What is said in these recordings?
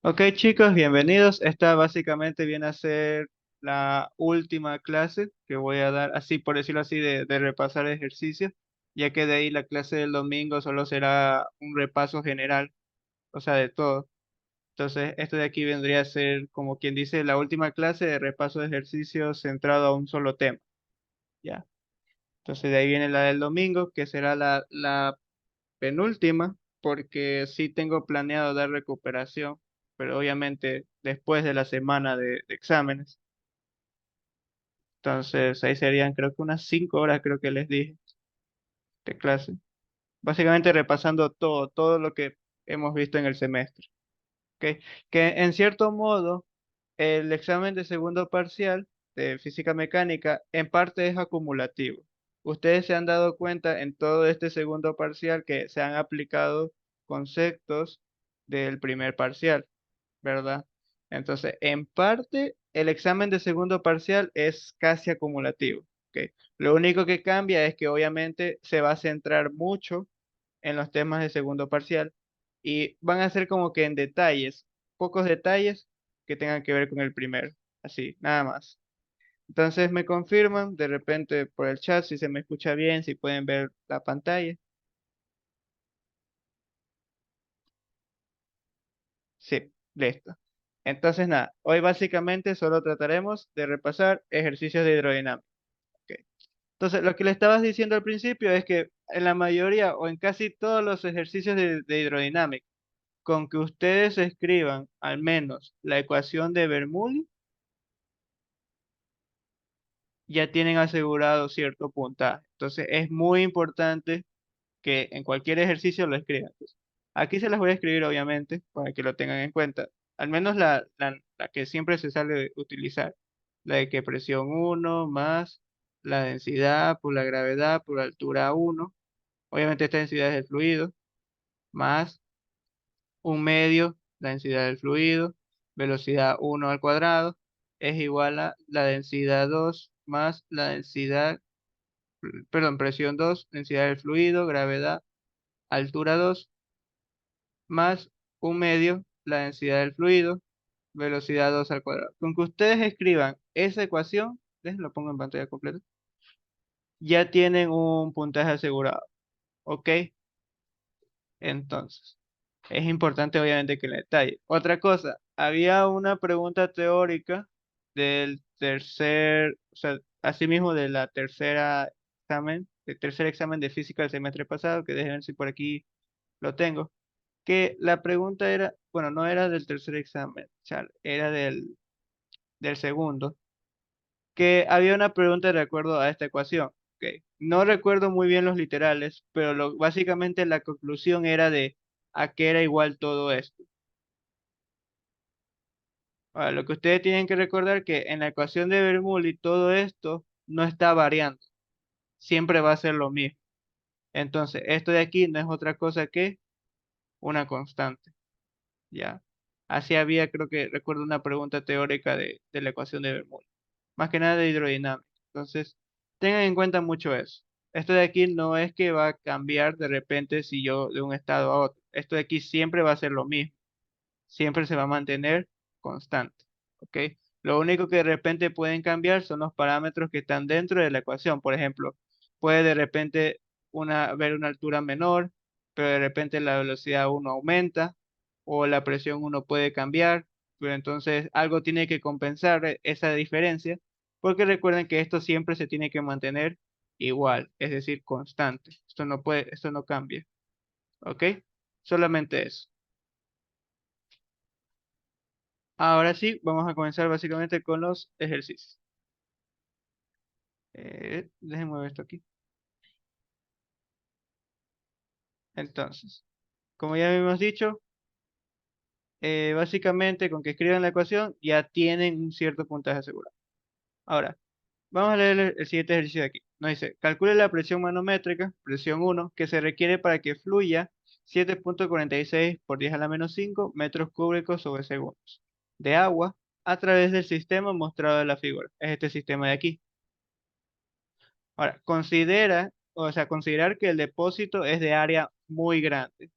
Ok, chicos, bienvenidos. Esta básicamente viene a ser la última clase que voy a dar, así por decirlo así, de repasar ejercicios, ya que de ahí la clase del domingo solo será un repaso general, o sea, de todo. Entonces, esto de aquí vendría a ser, como quien dice, la última clase de repaso de ejercicios centrado a un solo tema, ¿ya? Entonces, de ahí viene la del domingo, que será la penúltima, porque sí tengo planeado dar recuperación, pero obviamente después de la semana de exámenes. Entonces ahí serían creo que unas 5 horas, creo que les dije, de clase. Básicamente repasando todo lo que hemos visto en el semestre. ¿Ok? Que en cierto modo, el examen de segundo parcial de física mecánica en parte es acumulativo. Ustedes se han dado cuenta en todo este segundo parcial que se han aplicado conceptos del primer parcial, ¿verdad? Entonces, en parte, el examen de segundo parcial es casi acumulativo, ¿ok? Lo único que cambia es que obviamente se va a centrar mucho en los temas de segundo parcial y van a ser como que en detalles, pocos detalles que tengan que ver con el primero, así, nada más. Entonces me confirman de repente por el chat si se me escucha bien, si pueden ver la pantalla. Sí, listo. Entonces nada, hoy básicamente solo trataremos de repasar ejercicios de hidrodinámica. Ok. Entonces, lo que le estabas diciendo al principio es que en la mayoría o en casi todos los ejercicios de hidrodinámica, con que ustedes escriban al menos la ecuación de Bernoulli, ya tienen asegurado cierto puntaje. Entonces, es muy importante que en cualquier ejercicio lo escriban. Entonces, aquí se las voy a escribir, obviamente, para que lo tengan en cuenta. Al menos la que siempre se sale utilizar. La de que presión 1 más la densidad por la gravedad por la altura 1. Obviamente esta densidad es del fluido, más un medio, la densidad del fluido, velocidad 1 al cuadrado, es igual a la densidad 2 más la densidad, perdón, presión 2, densidad del fluido, gravedad, altura 2, más un medio, la densidad del fluido, velocidad 2 al cuadrado. Con que ustedes escriban esa ecuación, lo pongo en pantalla completa, ya tienen un puntaje asegurado, ¿ok? Entonces, es importante obviamente que le detalle. Otra cosa, había una pregunta teórica del tercer, o sea, asimismo de la tercera examen, del tercer examen de física del semestre pasado, que déjenme ver si por aquí lo tengo, que la pregunta era, bueno, no era del tercer examen, era del segundo, que había una pregunta de acuerdo a esta ecuación. Ok. No recuerdo muy bien los literales, pero básicamente la conclusión era de a qué era igual todo esto. Ahora, lo que ustedes tienen que recordar que en la ecuación de Bernoulli todo esto no está variando, siempre va a ser lo mismo. Entonces, esto de aquí no es otra cosa que una constante, ¿ya? Así había, creo que recuerdo una pregunta teórica de la ecuación de Bernoulli, más que nada de hidrodinámica. Entonces, tengan en cuenta mucho eso. Esto de aquí no es que va a cambiar de repente si yo de un estado a otro. Esto de aquí siempre va a ser lo mismo. Siempre se va a mantener constante. ¿Ok? Lo único que de repente pueden cambiar son los parámetros que están dentro de la ecuación. Por ejemplo, puede de repente haber una altura menor, pero de repente la velocidad 1 aumenta o la presión 1 puede cambiar, pero entonces algo tiene que compensar esa diferencia, porque recuerden que esto siempre se tiene que mantener igual, es decir, constante. Esto no cambia. ¿Ok? Solamente eso. Ahora sí, vamos a comenzar básicamente con los ejercicios. Déjenme ver esto aquí. Entonces, como ya habíamos dicho, básicamente con que escriban la ecuación ya tienen un cierto puntaje asegurado. Ahora, vamos a leer el siguiente ejercicio de aquí. Nos dice, calcule la presión manométrica, presión 1, que se requiere para que fluya 7,46 por 10 a la menos 5 metros cúbicos sobre segundos de agua a través del sistema mostrado en la figura. Es este sistema de aquí. Ahora, considerar que el depósito es de área muy grande.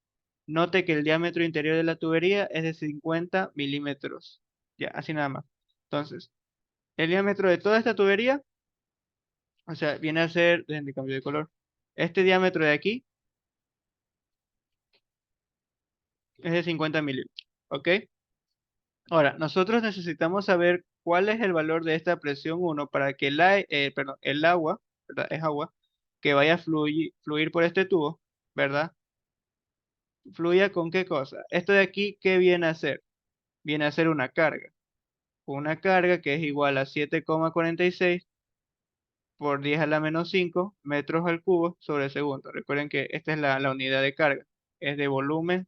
Note que el diámetro interior de la tubería es de 50 milímetros. Ya, así nada más. Entonces, el diámetro de toda esta tubería, o sea, viene a ser, déjenme cambio de color. Este diámetro de aquí es de 50 milímetros. ¿Ok? Ahora, nosotros necesitamos saber cuál es el valor de esta presión 1 para que perdón, el agua, ¿verdad? Es agua, que vaya a fluir por este tubo, ¿verdad? ¿Fluya con qué cosa? Esto de aquí, ¿qué viene a ser? Viene a ser una carga. Una carga que es igual a 7,46 por 10 a la menos 5 metros al cubo sobre segundo. Recuerden que esta es la unidad de carga. Es de volumen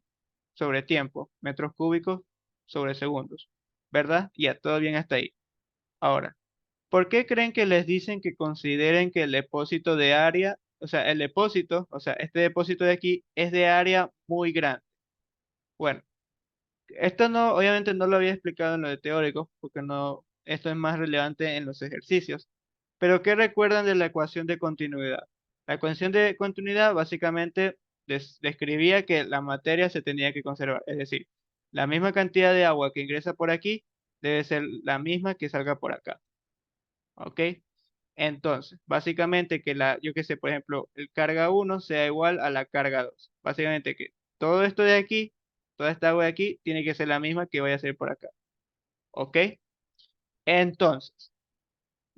sobre tiempo, metros cúbicos sobre segundos. ¿Verdad? Ya, todo bien hasta ahí. Ahora, ¿por qué creen que les dicen que consideren que el depósito de área, o sea, el depósito, o sea, este depósito de aquí es de área muy grande? Bueno, esto no, obviamente no lo había explicado en lo de teórico, porque no, esto es más relevante en los ejercicios. Pero ¿qué recuerdan de la ecuación de continuidad? La ecuación de continuidad básicamente describía que la materia se tenía que conservar, es decir, la misma cantidad de agua que ingresa por aquí debe ser la misma que salga por acá. ¿Ok? Entonces, básicamente que yo que sé, por ejemplo, el carga 1 sea igual a la carga 2. Básicamente que todo esto de aquí, toda esta agua de aquí, tiene que ser la misma que vaya a ser por acá. ¿Ok? Entonces,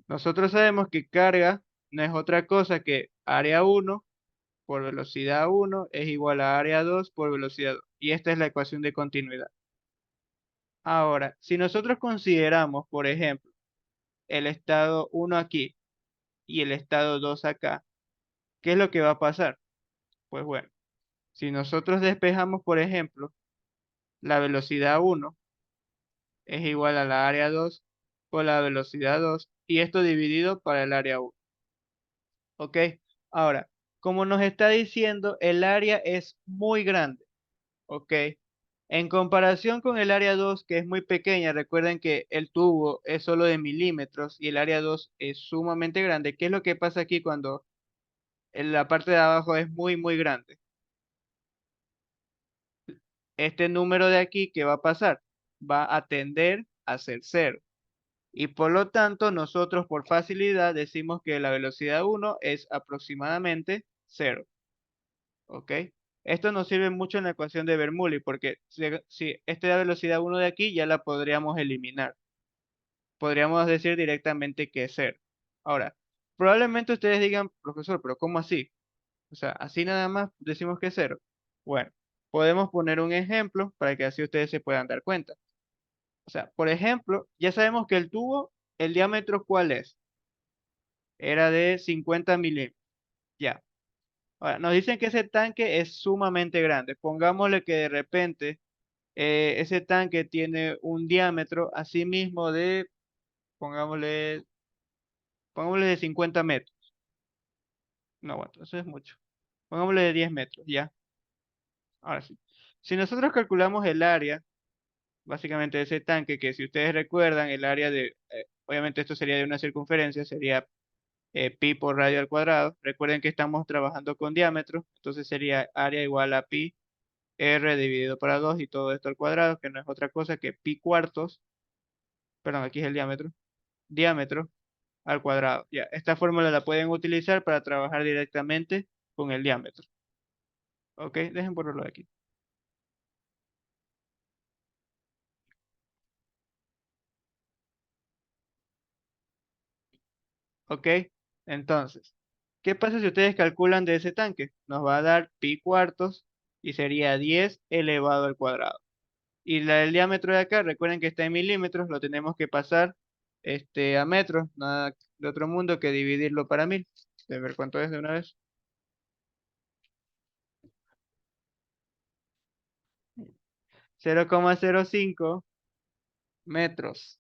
nosotros sabemos que carga no es otra cosa que área 1 por velocidad 1 es igual a área 2 por velocidad 2. Y esta es la ecuación de continuidad. Ahora, si nosotros consideramos, por ejemplo, el estado 1 aquí y el estado 2 acá, ¿qué es lo que va a pasar? Pues bueno, si nosotros despejamos, por ejemplo, la velocidad 1 es igual a la área 2 por la velocidad 2 y esto dividido para el área 1. ¿Ok? Ahora, como nos está diciendo, el área es muy grande. ¿Ok? En comparación con el área 2, que es muy pequeña, recuerden que el tubo es solo de milímetros y el área 2 es sumamente grande. ¿Qué es lo que pasa aquí cuando en la parte de abajo es muy, muy grande? Este número de aquí, ¿qué va a pasar? Va a tender a ser cero. Y por lo tanto, nosotros por facilidad decimos que la velocidad 1 es aproximadamente cero. ¿Ok? Esto nos sirve mucho en la ecuación de Bernoulli porque si esta es la velocidad 1 de aquí, ya la podríamos eliminar. Podríamos decir directamente que es cero. Ahora, probablemente ustedes digan, profesor, pero ¿cómo así? O sea, así nada más decimos que es cero. Bueno, podemos poner un ejemplo para que así ustedes se puedan dar cuenta. O sea, por ejemplo, ya sabemos que el tubo, el diámetro, ¿cuál es? Era de 50 milímetros. Ya. Ahora, nos dicen que ese tanque es sumamente grande. Pongámosle que de repente ese tanque tiene un diámetro así mismo de, pongámosle, pongámosle de 50 metros. No aguanto, eso es mucho. Pongámosle de 10 metros, ya. Ahora sí. Si nosotros calculamos el área, básicamente de ese tanque, que si ustedes recuerdan, el área de, obviamente esto sería de una circunferencia, sería pi por radio al cuadrado. Recuerden que estamos trabajando con diámetro, entonces sería área igual a pi r dividido para 2 y todo esto al cuadrado, que no es otra cosa que pi cuartos, perdón, aquí es el diámetro al cuadrado. Ya, esta fórmula la pueden utilizar para trabajar directamente con el diámetro. ¿Ok? Dejen ponerlo aquí. ¿Ok? Entonces, ¿qué pasa si ustedes calculan de ese tanque? Nos va a dar pi cuartos y sería 10 elevado al cuadrado. Y el diámetro de acá, recuerden que está en milímetros, lo tenemos que pasar a metros, nada de otro mundo que dividirlo para 1000. De ver cuánto es de una vez. 0,05 metros.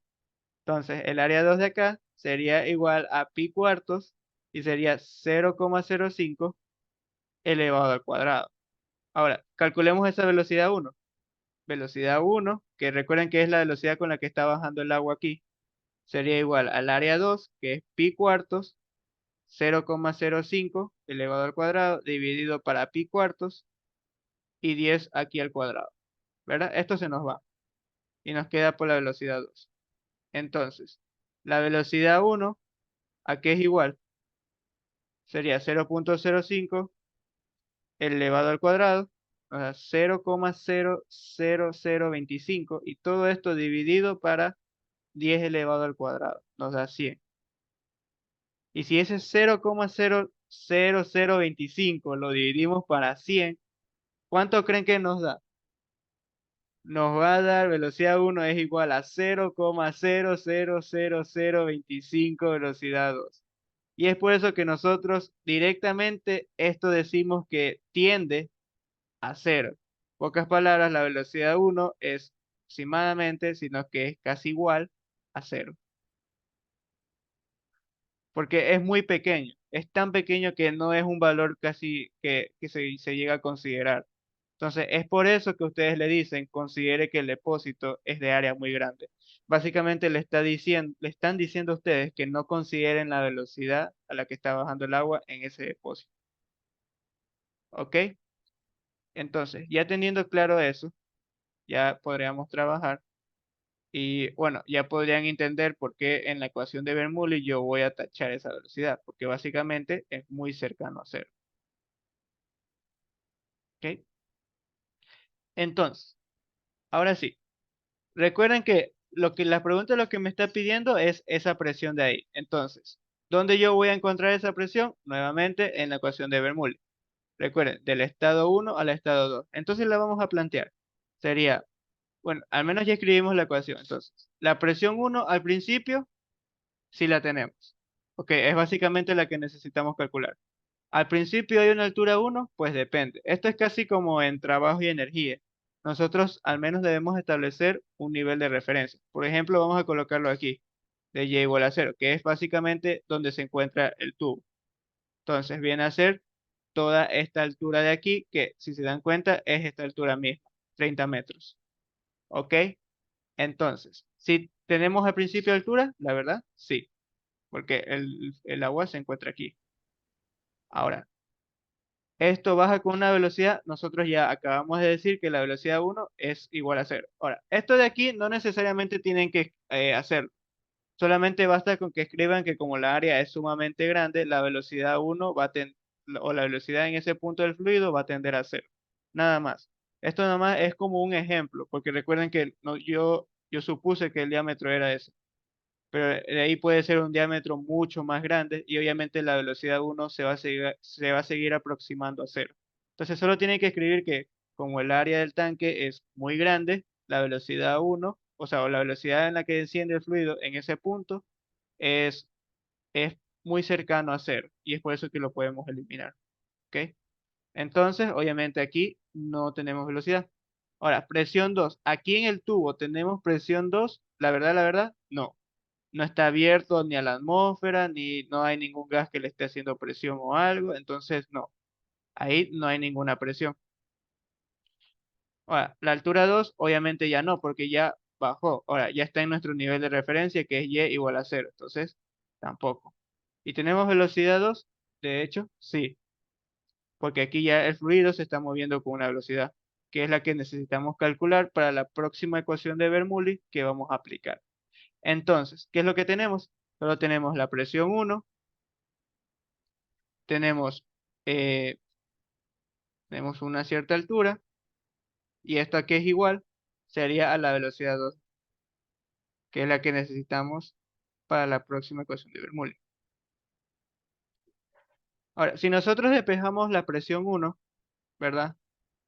Entonces, el área 2 de acá sería igual a pi cuartos y sería 0,05 elevado al cuadrado. Ahora, calculemos esa velocidad 1. Velocidad 1, que recuerden que es la velocidad con la que está bajando el agua aquí, sería igual al área 2, que es pi cuartos, 0,05 elevado al cuadrado, dividido para pi cuartos, y 10 aquí al cuadrado, ¿verdad? Esto se nos va y nos queda por la velocidad 2. Entonces, la velocidad 1, ¿a qué es igual? Sería 0,05 elevado al cuadrado, o sea, 0,00025, y todo esto dividido para 10 elevado al cuadrado, nos da 100. Y si ese 0,00025 lo dividimos para 100, ¿cuánto creen que nos da? Nos va a dar velocidad 1 es igual a 0,00025 velocidad 2. Y es por eso que nosotros directamente esto decimos que tiende a cero. Pocas palabras, la velocidad 1 es aproximadamente, sino que es casi igual a cero. Porque es muy pequeño. Es tan pequeño que no es un valor casi que se llega a considerar. Entonces, es por eso que ustedes le dicen, considere que el depósito es de área muy grande. Básicamente le están diciendo a ustedes que no consideren la velocidad a la que está bajando el agua en ese depósito. ¿Ok? Entonces, ya teniendo claro eso, ya podríamos trabajar y bueno, ya podrían entender por qué en la ecuación de Bernoulli yo voy a tachar esa velocidad, porque básicamente es muy cercano a cero. ¿Ok? Entonces, ahora sí, recuerden que la pregunta lo que me está pidiendo es esa presión de ahí. Entonces, ¿dónde yo voy a encontrar esa presión? Nuevamente en la ecuación de Bernoulli. Recuerden, del estado 1 al estado 2. Entonces la vamos a plantear. Sería, bueno, al menos ya escribimos la ecuación. Entonces, la presión 1 al principio, sí la tenemos. Ok, es básicamente la que necesitamos calcular. Al principio hay una altura 1, pues depende. Esto es casi como en trabajo y energía. Nosotros al menos debemos establecer un nivel de referencia. Por ejemplo, vamos a colocarlo aquí, de y igual a cero, que es básicamente donde se encuentra el tubo. Entonces viene a ser toda esta altura de aquí, que si se dan cuenta es esta altura misma, 30 metros. ¿Ok? Entonces, si tenemos al principio altura, la verdad, sí, porque el agua se encuentra aquí. Ahora, esto baja con una velocidad, nosotros ya acabamos de decir que la velocidad 1 es igual a cero. Ahora, esto de aquí no necesariamente tienen que hacerlo. Solamente basta con que escriban que como la área es sumamente grande, la velocidad 1 o la velocidad en ese punto del fluido va a tender a cero. Nada más. Esto nada más es como un ejemplo, porque recuerden que yo supuse que el diámetro era ese, pero de ahí puede ser un diámetro mucho más grande y obviamente la velocidad 1 se va a seguir aproximando a cero. Entonces solo tienen que escribir que como el área del tanque es muy grande, la velocidad 1, o sea, o la velocidad en la que desciende el fluido en ese punto es, es muy cercano a cero y es por eso que lo podemos eliminar. ¿Ok? Entonces, obviamente aquí no tenemos velocidad. Ahora, presión 2. Aquí en el tubo tenemos presión 2. La verdad, no. No está abierto ni a la atmósfera, ni no hay ningún gas que le esté haciendo presión o algo. Entonces, no. Ahí no hay ninguna presión. Ahora, la altura 2, obviamente ya no, porque ya bajó. Ahora, ya está en nuestro nivel de referencia, que es y igual a cero. Entonces, tampoco. ¿Y tenemos velocidad 2? De hecho, sí, porque aquí ya el fluido se está moviendo con una velocidad, que es la que necesitamos calcular para la próxima ecuación de Bernoulli que vamos a aplicar. Entonces, ¿qué es lo que tenemos? Solo tenemos la presión 1, tenemos, eh, tenemos una cierta altura, y esto aquí es igual, sería a la velocidad 2, que es la que necesitamos para la próxima ecuación de Bernoulli. Ahora, si nosotros despejamos la presión 1, ¿verdad?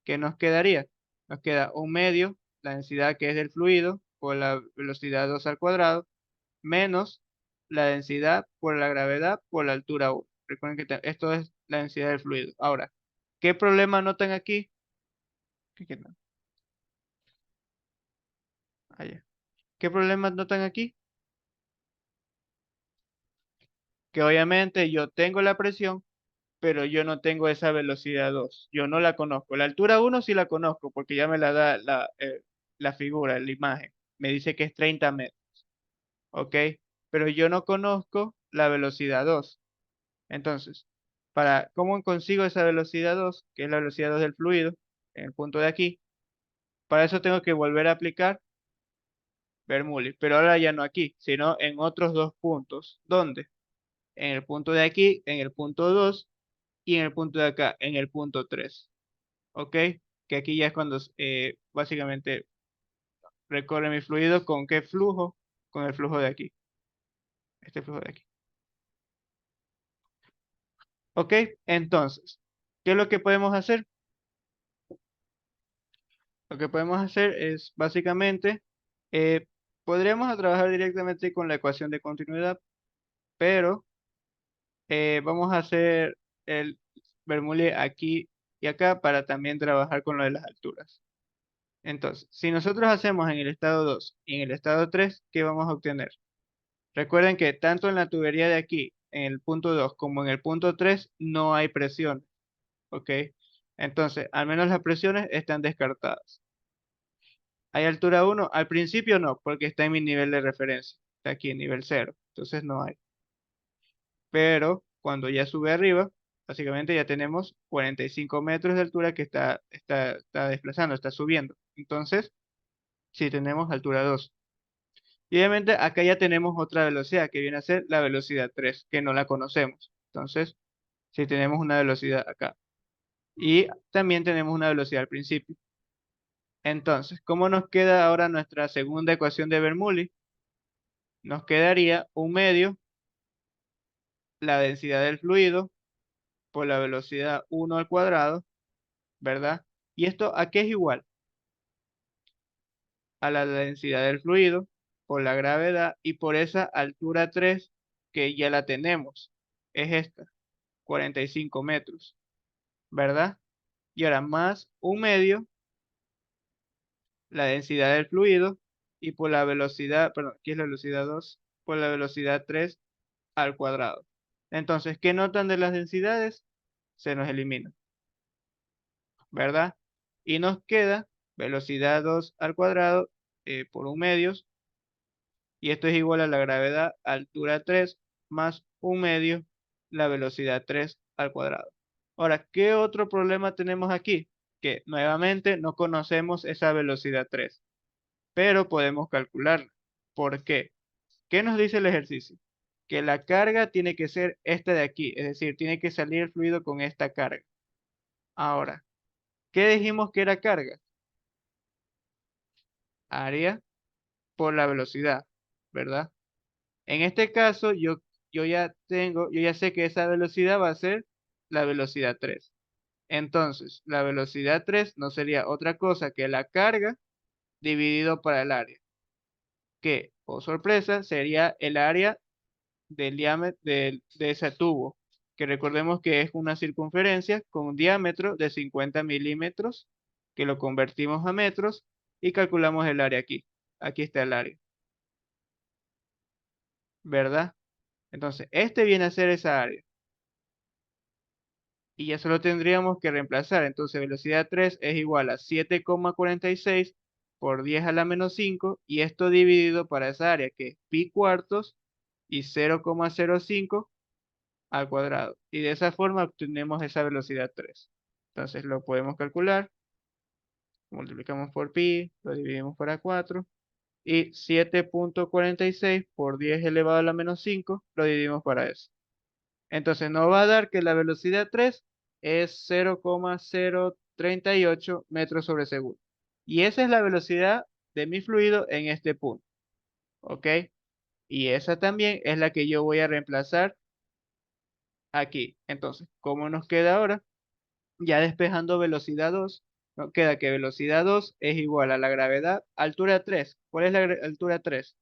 ¿Qué nos quedaría? Nos queda un medio, la densidad que es del fluido, por la velocidad 2 al cuadrado, menos la densidad por la gravedad por la altura 1. Recuerden que esto es la densidad del fluido. Ahora, ¿qué problema notan aquí? ¿Qué no? Allá. ¿Qué problema notan aquí? Que obviamente yo tengo la presión, pero yo no tengo esa velocidad 2. Yo no la conozco. La altura 1 sí la conozco porque ya me la da la figura, la imagen. Me dice que es 30 metros. ¿Ok? Pero yo no conozco la velocidad 2. Entonces, ¿cómo consigo esa velocidad 2, que es la velocidad 2 del fluido? en el punto de aquí. Para eso tengo que volver a aplicar Bernoulli, pero ahora ya no aquí, sino en otros dos puntos. ¿Dónde? En el punto de aquí, en el punto 2 y en el punto de acá, en el punto 3. ¿Ok? Que aquí ya es cuando básicamente recorre mi fluido con qué flujo, con el flujo de aquí, este flujo de aquí. ¿Ok? Entonces, ¿qué es lo que podemos hacer? Lo que podemos hacer es básicamente, eh, podríamos trabajar directamente con la ecuación de continuidad, pero vamos a hacer el Bernoulli aquí y acá para también trabajar con lo de las alturas. Entonces, si nosotros hacemos en el estado 2 y en el estado 3, ¿qué vamos a obtener? Recuerden que tanto en la tubería de aquí, en el punto 2, como en el punto 3, no hay presión, ¿ok? Entonces, al menos las presiones están descartadas. ¿Hay altura 1? Al principio no, porque está en mi nivel de referencia. Está aquí en nivel 0, entonces no hay. Pero cuando ya sube arriba, básicamente ya tenemos 45 metros de altura que está desplazando, está subiendo. Entonces, sí tenemos altura 2. Y obviamente acá ya tenemos otra velocidad que viene a ser la velocidad 3, que no la conocemos. Entonces, sí tenemos una velocidad acá. Y también tenemos una velocidad al principio. Entonces, ¿cómo nos queda ahora nuestra segunda ecuación de Bernoulli? Nos quedaría un medio, la densidad del fluido, por la velocidad 1 al cuadrado, ¿verdad? ¿Y esto a qué es igual? A la densidad del fluido, por la gravedad y por esa altura 3 que ya la tenemos. Es esta, 45 metros, ¿verdad? Y ahora más un medio, la densidad del fluido y por la velocidad, perdón, aquí es la velocidad 2, por la velocidad 3 al cuadrado. Entonces, ¿qué notan de las densidades? Se nos elimina, ¿verdad? Y nos queda velocidad 2 al cuadrado por un medio, y esto es igual a la gravedad altura 3 más un medio, la velocidad 3 al cuadrado. Ahora, ¿qué otro problema tenemos aquí? Que nuevamente no conocemos esa velocidad 3, pero podemos calcularla. ¿Por qué? ¿Qué nos dice el ejercicio? Que la carga tiene que ser esta de aquí, es decir, tiene que salir el fluido con esta carga. Ahora, ¿qué dijimos que era carga? Área por la velocidad, ¿verdad? En este caso, yo ya sé que esa velocidad va a ser la velocidad 3. Entonces, la velocidad 3 no sería otra cosa que la carga dividido por el área, que, oh sorpresa, sería el área del diámetro de ese tubo, que recordemos que es una circunferencia con un diámetro de 50 milímetros, que lo convertimos a metros y calculamos el área aquí. Aquí está el área, ¿verdad? Entonces, este viene a ser esa área. Y ya solo tendríamos que reemplazar. Entonces, velocidad 3 es igual a 7,46 por 10 a la menos 5, y esto dividido para esa área, que es pi cuartos y 0,05 al cuadrado. Y de esa forma obtenemos esa velocidad 3. Entonces lo podemos calcular, multiplicamos por pi, lo dividimos por A4, y 7,46 por 10 elevado a la menos 5 lo dividimos para eso. Entonces nos va a dar que la velocidad 3 es 0,038 metros sobre segundo. Y esa es la velocidad de mi fluido en este punto. ¿Ok? Y esa también es la que yo voy a reemplazar aquí. Entonces, ¿cómo nos queda ahora? Ya despejando velocidad 2, nos queda que velocidad 2 es igual a la gravedad, altura 3. ¿Cuál es la altura 3?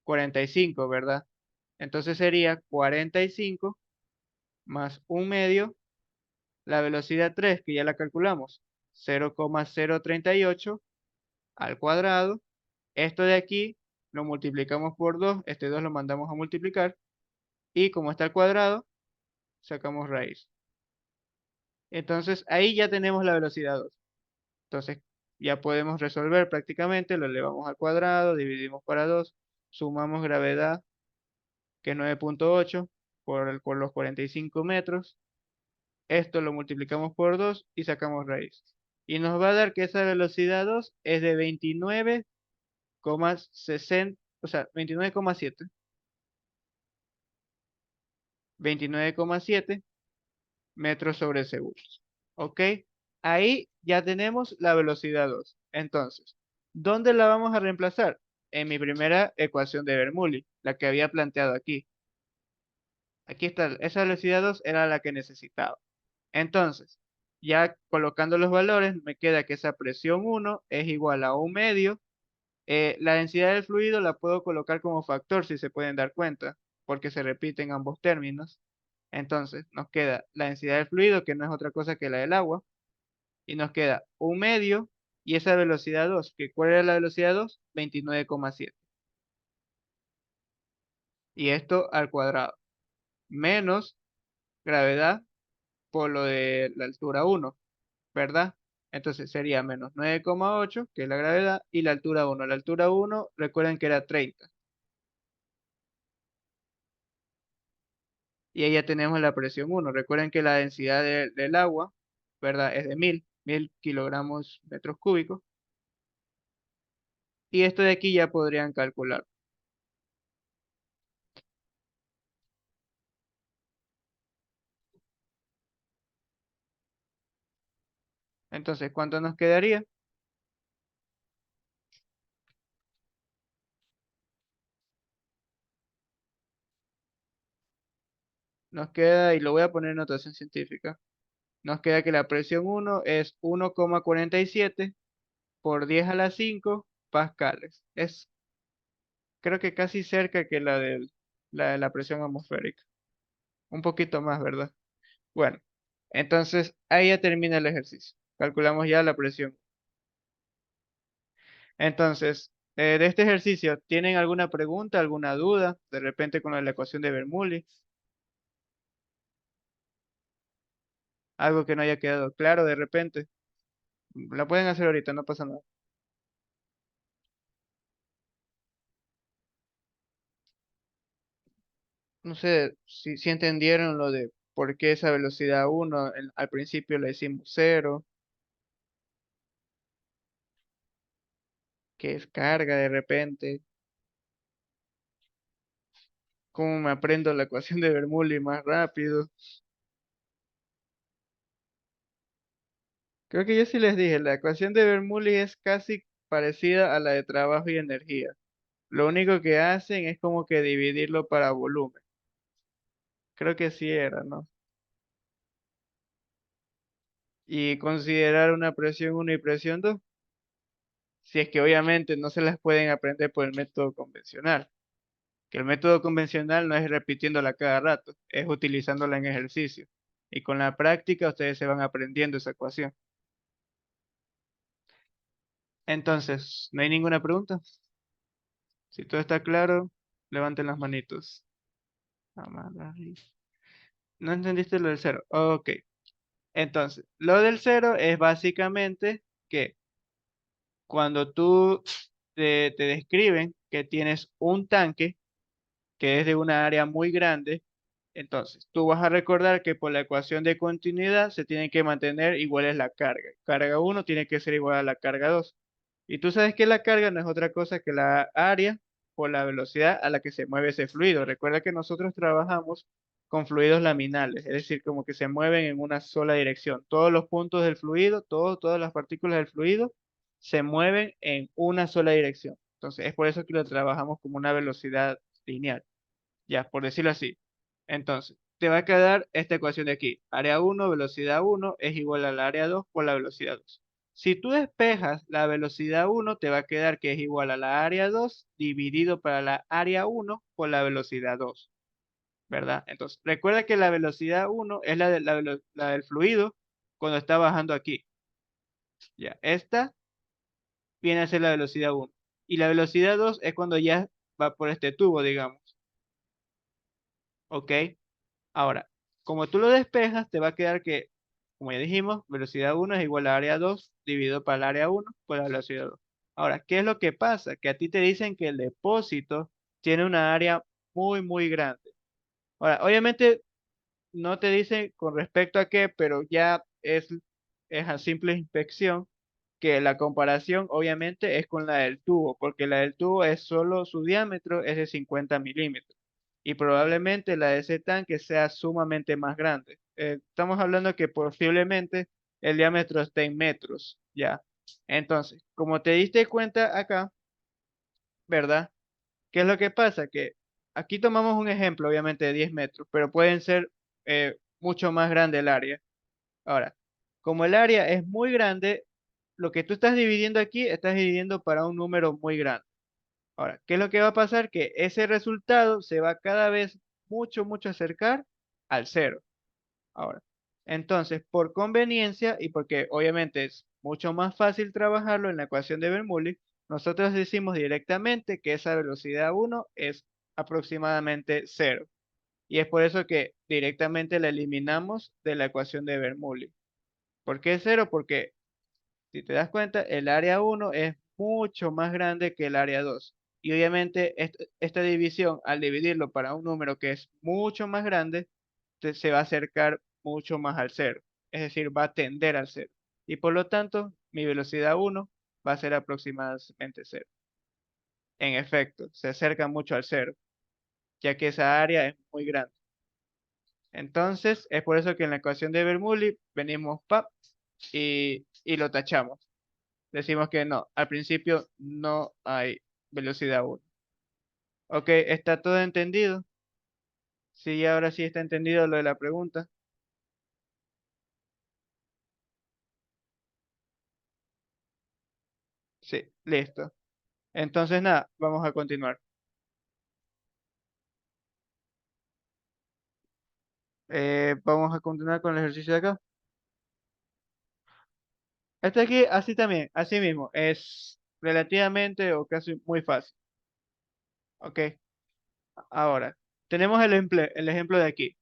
45, ¿verdad? Entonces sería 45 más un medio, la velocidad 3, que ya la calculamos, 0,038 al cuadrado. Esto de aquí lo multiplicamos por 2, este 2 lo mandamos a multiplicar, y como está al cuadrado, sacamos raíz. Entonces ahí ya tenemos la velocidad 2. Entonces ya podemos resolver prácticamente, lo elevamos al cuadrado, dividimos para 2, sumamos gravedad, que es 9,8 por los 45 metros. Esto lo multiplicamos por 2 y sacamos raíz. Y nos va a dar que esa velocidad 2 es de 29,60, o sea, 29,7. 29,7 metros sobre segundo. ¿Ok? Ahí ya tenemos la velocidad 2. Entonces, ¿dónde la vamos a reemplazar? En mi primera ecuación de Bernoulli, la que había planteado aquí. Aquí está, esa velocidad 2 era la que necesitaba. Entonces, ya colocando los valores, me queda que esa presión 1 es igual a un medio. La densidad del fluido la puedo colocar como factor, si se pueden dar cuenta, porque se repiten ambos términos. Entonces, nos queda la densidad del fluido, que no es otra cosa que la del agua, y nos queda un medio y esa velocidad 2, que ¿cuál era la velocidad 2? 29,7. Y esto al cuadrado, menos gravedad por lo de la altura 1, ¿verdad? Entonces sería menos 9,8, que es la gravedad, y la altura 1. La altura 1, recuerden que era 30. Y ahí ya tenemos la presión 1. Recuerden que la densidad del agua, ¿verdad? Es de 1000 kilogramos metros cúbicos. Y esto de aquí ya podrían calcular. Entonces, ¿cuánto nos quedaría? Nos queda, y lo voy a poner en notación científica, nos queda que la presión 1 es 1,47 por 10 a la 5 pascales. Es, creo que casi cerca que la de la presión atmosférica. Un poquito más, ¿verdad? Bueno, entonces ahí ya termina el ejercicio. Calculamos ya la presión. Entonces, de este ejercicio, ¿tienen alguna pregunta, alguna duda? De repente con la ecuación de Bernoulli, algo que no haya quedado claro de repente. La pueden hacer ahorita, no pasa nada. No sé si entendieron lo de por qué esa velocidad 1 al principio le decimos 0, que es carga de repente. ¿Cómo me aprendo la ecuación de Bernoulli más rápido? Creo que yo sí les dije, la ecuación de Bernoulli es casi parecida a la de trabajo y energía. Lo único que hacen es como que dividirlo para volumen. Creo que sí era, ¿no? Y considerar una presión 1 y presión 2, si es que obviamente no se las pueden aprender por el método convencional. Que el método convencional no es repitiéndola cada rato, es utilizándola en ejercicio. Y con la práctica ustedes se van aprendiendo esa ecuación. Entonces, ¿no hay ninguna pregunta? Si todo está claro, levanten las manitos. ¿No entendiste lo del cero? Ok. Entonces, lo del cero es básicamente que cuando tú te describen que tienes un tanque que es de una área muy grande, entonces tú vas a recordar que por la ecuación de continuidad se tiene que mantener igual es la carga. Carga uno tiene que ser igual a la carga 2. Y tú sabes que la carga no es otra cosa que la área por la velocidad a la que se mueve ese fluido. Recuerda que nosotros trabajamos con fluidos laminales, es decir, como que se mueven en una sola dirección. Todos los puntos del fluido, todas las partículas del fluido se mueven en una sola dirección. Entonces, es por eso que lo trabajamos como una velocidad lineal. Ya, por decirlo así. Entonces, te va a quedar esta ecuación de aquí. Área 1, velocidad 1 es igual al área 2 por la velocidad 2. Si tú despejas la velocidad 1, te va a quedar que es igual a la área 2 dividido para la área 1 por la velocidad 2, ¿verdad? Entonces, recuerda que la velocidad 1 es la del fluido cuando está bajando aquí. Ya, esta viene a ser la velocidad 1. Y la velocidad 2 es cuando ya va por este tubo, digamos. ¿Ok? Ahora, como tú lo despejas, te va a quedar que, como ya dijimos, velocidad 1 es igual a área 2 dividido para el área 1 por la velocidad 2. Ahora, ¿qué es lo que pasa? Que a ti te dicen que el depósito tiene una área muy, muy grande. Ahora, obviamente no te dicen con respecto a qué, pero ya es es a simple inspección, que la comparación obviamente es con la del tubo, porque la del tubo es solo su diámetro es de 50 milímetros y probablemente la de ese tanque sea sumamente más grande. Estamos hablando que posiblemente el diámetro esté en metros, ya. Entonces, como te diste cuenta acá, ¿verdad? ¿Qué es lo que pasa? Que aquí tomamos un ejemplo, obviamente, de 10 metros, pero pueden ser mucho más grande el área. Ahora, como el área es muy grande, lo que tú estás dividiendo aquí, estás dividiendo para un número muy grande. Ahora, ¿qué es lo que va a pasar? Que ese resultado se va cada vez mucho acercar al cero. Ahora, entonces, por conveniencia y porque obviamente es mucho más fácil trabajarlo en la ecuación de Bernoulli, nosotros decimos directamente que esa velocidad uno es aproximadamente cero. Y es por eso que directamente la eliminamos de la ecuación de Bernoulli. ¿Por qué cero? Porque si te das cuenta, el área uno es mucho más grande que el área 2. Y obviamente esta división, al dividirlo para un número que es mucho más grande, se va a acercar mucho más al cero. Es decir, va a tender al cero. Y por lo tanto, mi velocidad uno va a ser aproximadamente cero. En efecto, se acerca mucho al cero, ya que esa área es muy grande. Entonces, es por eso que en la ecuación de Bernoulli venimos y lo tachamos. Decimos que no, al principio no hay velocidad uno. Ok, ¿está todo entendido? Sí, ahora sí está entendido lo de la pregunta. Sí, listo. Entonces, nada, vamos a continuar. Vamos a continuar con el ejercicio de acá. Este aquí, así también, así mismo, es relativamente o casi muy fácil. Ok, ahora, tenemos el ejemplo de aquí.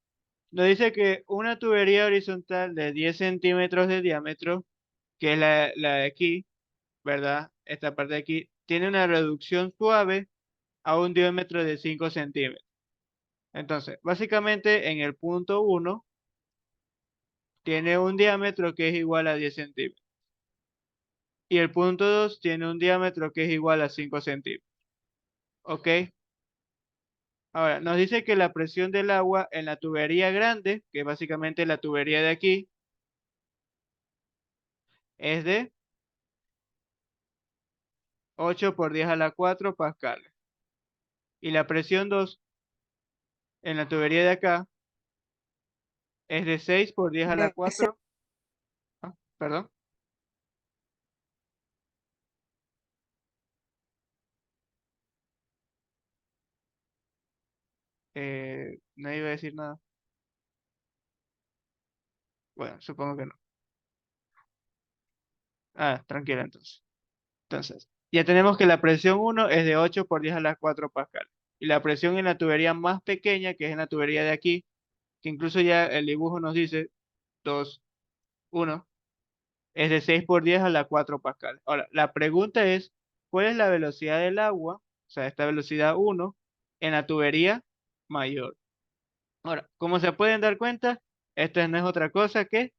Nos dice que una tubería horizontal de 10 centímetros de diámetro, que es la de aquí, ¿verdad? Esta parte de aquí, tiene una reducción suave a un diámetro de 5 centímetros. Entonces, básicamente en el punto uno tiene un diámetro que es igual a 10 centímetros. Y el punto 2 tiene un diámetro que es igual a 5 centímetros. ¿Ok? Ahora, nos dice que la presión del agua en la tubería grande, que es básicamente la tubería de aquí, es de 8 por 10 a la 4 pascales. Y la presión 2 en la tubería de acá es de 6 por 10 a la De ese 4. Perdón. No iba a decir nada. Bueno, supongo que no. Ah, tranquila entonces. Entonces, ya tenemos que la presión uno es de 8 por 10 a las 4 pascal. Y la presión en la tubería más pequeña, que es en la tubería de aquí, que incluso ya el dibujo nos dice 2 1 es de 6 por 10 a la 4 pascal. Ahora, la pregunta es, ¿cuál es la velocidad del agua? O sea, esta velocidad uno en la tubería mayor. Ahora, como se pueden dar cuenta, esto no es otra cosa que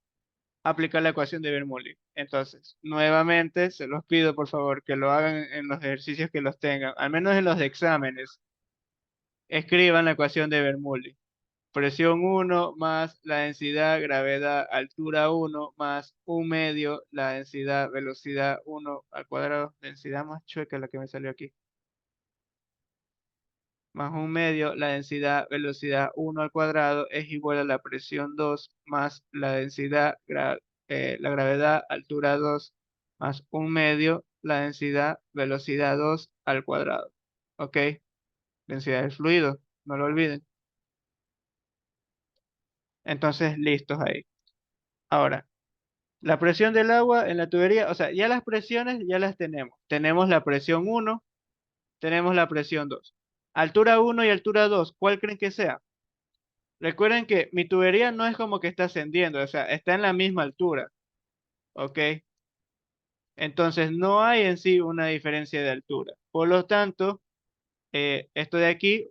aplicar la ecuación de Bernoulli. Entonces, nuevamente, se los pido por favor que lo hagan en los ejercicios que los tengan, al menos en los de exámenes. Escriban la ecuación de Bernoulli. Presión uno más la densidad, gravedad, altura uno más un medio, la densidad, velocidad uno al cuadrado, densidad más chueca la que me salió aquí, más un medio, la densidad, velocidad uno al cuadrado es igual a la presión 2 más la densidad, la gravedad, altura 2 más un medio, la densidad, velocidad 2 al cuadrado. ¿Ok? Densidad del fluido, no lo olviden. Entonces, listos ahí. Ahora, la presión del agua en la tubería, o sea, ya las presiones ya las tenemos. Tenemos la presión uno, tenemos la presión 2. Altura uno y altura 2, ¿cuál creen que sea? Recuerden que mi tubería no es como que está ascendiendo, o sea, está en la misma altura, ¿ok? Entonces no hay en sí una diferencia de altura. Por lo tanto, esto de aquí,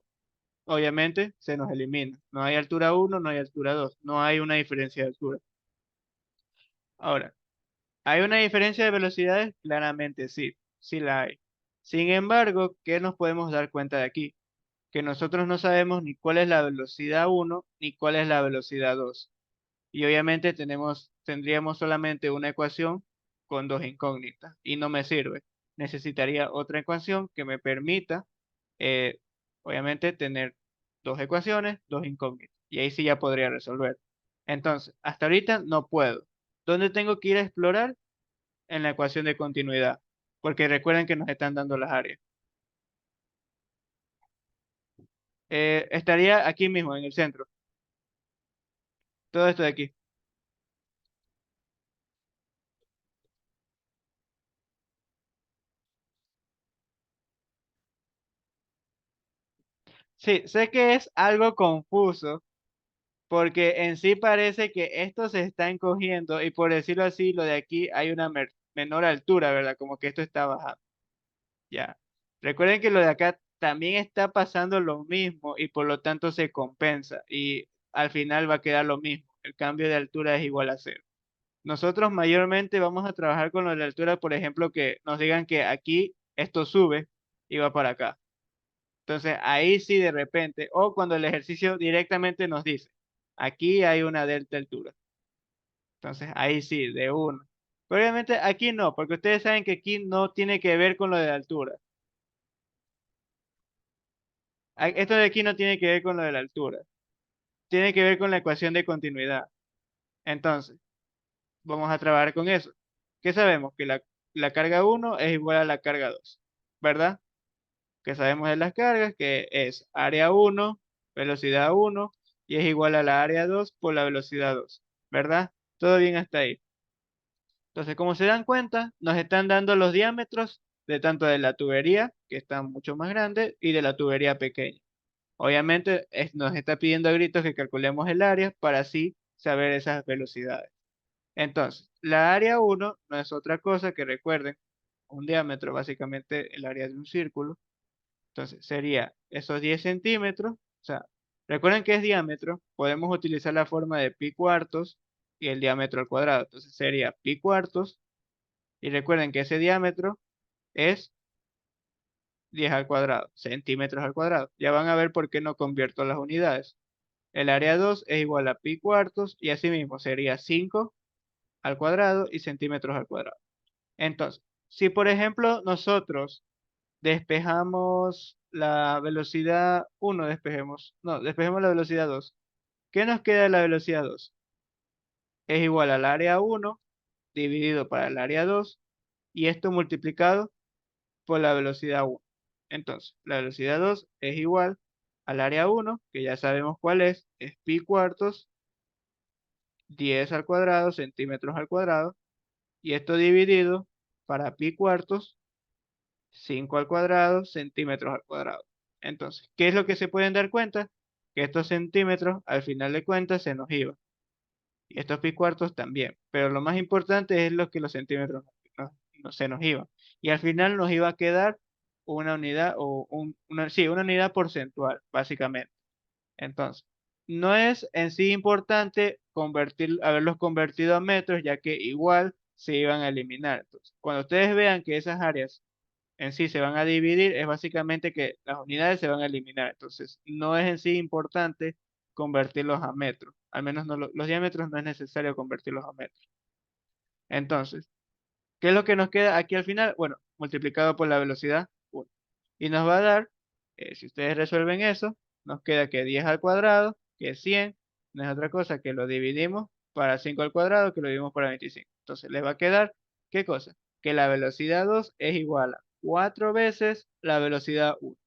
obviamente, se nos elimina. No hay altura uno, no hay altura 2, no hay una diferencia de altura. Ahora, ¿Hay una diferencia de velocidades? Claramente sí, sí la hay. Sin embargo, ¿qué nos podemos dar cuenta de aquí? Que nosotros no sabemos ni cuál es la velocidad uno ni cuál es la velocidad 2. Y obviamente tendríamos solamente una ecuación con dos incógnitas y no me sirve. Necesitaría otra ecuación que me permita, eh, obviamente, tener dos ecuaciones, dos incógnitas. Y ahí sí ya podría resolver. Entonces, hasta ahorita no puedo. ¿Dónde tengo que ir a explorar? En la ecuación de continuidad. Porque recuerden que nos están dando las áreas. Estaría aquí mismo, en el centro. Todo esto de aquí. Sí, sé que es algo confuso porque en sí parece que esto se está encogiendo y por decirlo así, lo de aquí hay una menor altura, ¿verdad? Como que esto está bajando. Ya. Recuerden que lo de acá también está pasando lo mismo y por lo tanto se compensa y al final va a quedar lo mismo. El cambio de altura es igual a cero. Nosotros mayormente vamos a trabajar con lo de la altura, por ejemplo, que nos digan que aquí esto sube y va para acá. Entonces ahí sí de repente, o cuando el ejercicio directamente nos dice, aquí hay una delta altura. Entonces ahí sí, de uno. Pero obviamente aquí no, porque ustedes saben que aquí no tiene que ver con lo de la altura. Esto de aquí no tiene que ver con lo de la altura. Tiene que ver con la ecuación de continuidad. Entonces, vamos a trabajar con eso. ¿Qué sabemos? Que la carga uno es igual a la carga 2, ¿verdad? Que sabemos de las cargas, que es área uno velocidad uno y es igual a la área 2 por la velocidad 2, ¿verdad? Todo bien hasta ahí. Entonces, como se dan cuenta, nos están dando los diámetros de tanto de la tubería, que están mucho más grandes, y de la tubería pequeña. Obviamente, nos está pidiendo a gritos que calculemos el área para así saber esas velocidades. Entonces, la área uno no es otra cosa que recuerden, un diámetro, básicamente el área de un círculo. Entonces, sería esos 10 centímetros. O sea, recuerden que es diámetro, podemos utilizar la forma de pi cuartos y el diámetro al cuadrado. Entonces, sería pi cuartos. Y recuerden que ese diámetro es 10 al cuadrado, centímetros al cuadrado. Ya van a ver por qué no convierto las unidades. El área 2 es igual a pi cuartos y asimismo sería 5 al cuadrado y centímetros al cuadrado. Entonces, si por ejemplo nosotros despejamos la velocidad uno despejemos, no, despejemos la velocidad 2. ¿Qué nos queda de la velocidad 2? Es igual al área uno dividido para el área 2 y esto multiplicado por la velocidad uno. Entonces, la velocidad 2 es igual al área uno, que ya sabemos cuál es pi cuartos, 10 al cuadrado, centímetros al cuadrado, y esto dividido para pi cuartos, 5 al cuadrado, centímetros al cuadrado. Entonces, ¿qué es lo que se pueden dar cuenta? Que estos centímetros, al final de cuentas, se nos iban. Y estos pi cuartos también. Pero lo más importante es lo que los centímetros no se nos iban. Y al final nos iba a quedar una unidad o sí, una unidad porcentual, básicamente. Entonces, no es en sí importante haberlos convertido a metros, ya que igual se iban a eliminar. Entonces, cuando ustedes vean que esas áreas en sí se van a dividir, es básicamente que las unidades se van a eliminar. Entonces, no es en sí importante convertirlos a metros. Al menos los diámetros no es necesario convertirlos a metros. Entonces, ¿qué es lo que nos queda aquí al final? Bueno, multiplicado por la velocidad 1. Y nos va a dar, si ustedes resuelven eso, nos queda que 10 al cuadrado, que es 100, no es otra cosa que lo dividimos para 5 al cuadrado, que lo dividimos para 25. Entonces, les va a quedar, ¿qué cosa? Que la velocidad 2 es igual a 4 veces la velocidad 1.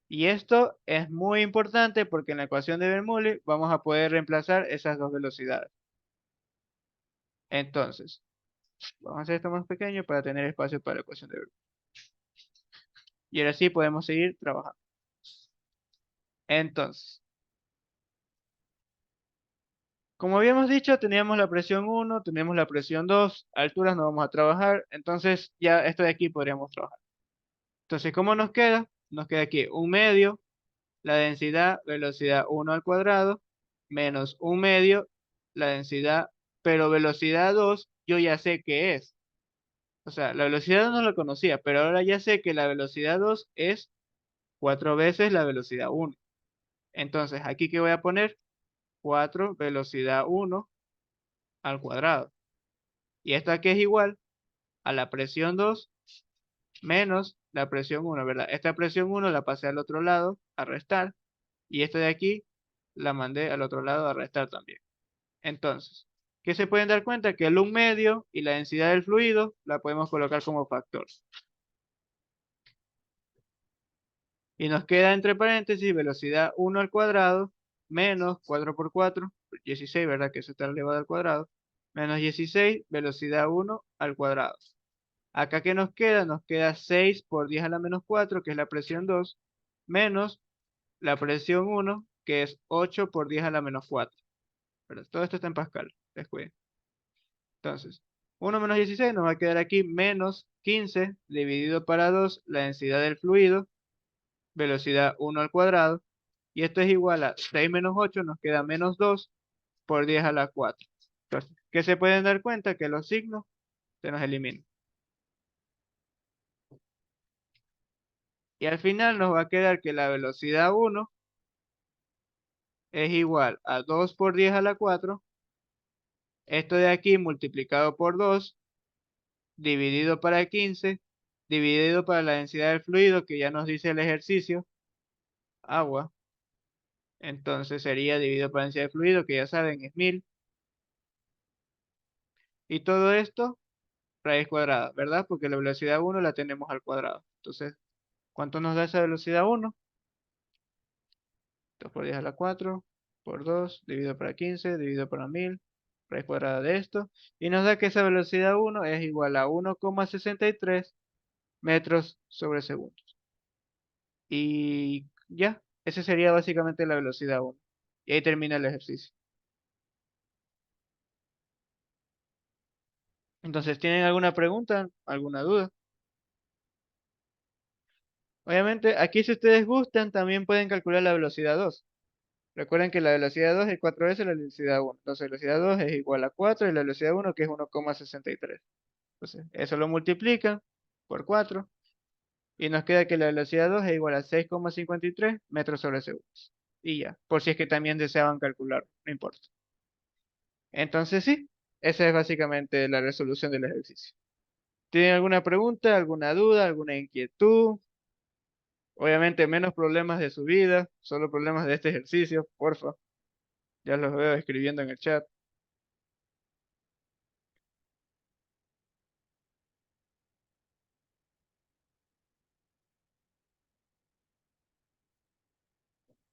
Y esto es muy importante porque en la ecuación de Bernoulli vamos a poder reemplazar esas dos velocidades. Entonces, vamos a hacer esto más pequeño para tener espacio para la ecuación de Bernoulli. Y ahora sí podemos seguir trabajando. Entonces, como habíamos dicho, teníamos la presión uno, teníamos la presión 2, alturas no vamos a trabajar, entonces ya esto de aquí podríamos trabajar. Entonces, ¿cómo nos queda? Nos queda aquí un medio, la densidad, velocidad 1 al cuadrado, menos un medio, la densidad, pero velocidad 2 yo ya sé qué es. O sea, la velocidad no la conocía, pero ahora ya sé que la velocidad 2 es 4 veces la velocidad uno. Entonces, aquí que voy a poner 4 velocidad uno al cuadrado. Y esto aquí es igual a la presión 2 menos la presión uno, ¿verdad? Esta presión uno la pasé al otro lado a restar. Y esta de aquí la mandé al otro lado a restar también. Entonces, ¿qué se pueden dar cuenta? Que el 1 medio y la densidad del fluido la podemos colocar como factor. Y nos queda entre paréntesis velocidad 1 al cuadrado menos 4 por 4, 16, ¿verdad? Que eso está elevado al cuadrado, menos 16 velocidad 1 al cuadrado. Acá que nos queda? Nos queda 6 por 10 a la menos 4, que es la presión 2, menos la presión 1, que es 8 por 10 a la menos 4. Pero todo esto está en Pascal, descuiden. Entonces, 1 menos 16 nos va a quedar aquí menos 15 dividido para 2 la densidad del fluido, velocidad 1 al cuadrado, y esto es igual a 6 menos 8, nos queda menos 2 por 10 a la 4. Entonces, ¿qué se pueden dar cuenta? Que los signos se nos eliminan. Y al final nos va a quedar que la velocidad 1 es igual a 2 por 10 a la 4, esto de aquí multiplicado por 2, dividido para 15, dividido para la densidad del fluido, que ya nos dice el ejercicio, agua. Entonces sería dividido por la densidad de fluido, que ya saben es 1000. Y todo esto, raíz cuadrada, ¿verdad? Porque la velocidad 1 la tenemos al cuadrado. Entonces, ¿cuánto nos da esa velocidad 1? 2 por 10 a la 4, por 2, dividido por 15, dividido por 1000, raíz cuadrada de esto. Y nos da que esa velocidad 1 es igual a 1,63 metros sobre segundo. Y ya, esa sería básicamente la velocidad 1. Y ahí termina el ejercicio. Entonces, ¿tienen alguna pregunta? ¿Alguna duda? Obviamente, aquí si ustedes gustan, también pueden calcular la velocidad 2. Recuerden que la velocidad 2 es 4 veces la velocidad 1. Entonces, la velocidad 2 es igual a 4 y la velocidad 1 que es 1,63. Entonces, eso lo multiplican por 4 y nos queda que la velocidad 2 es igual a 6,53 metros sobre segundo. Y ya, por si es que también deseaban calcular, no importa. Entonces, sí, esa es básicamente la resolución del ejercicio. ¿Tienen alguna pregunta, alguna duda, alguna inquietud? Obviamente menos problemas de su vida, solo problemas de este ejercicio, porfa. Ya los veo escribiendo en el chat.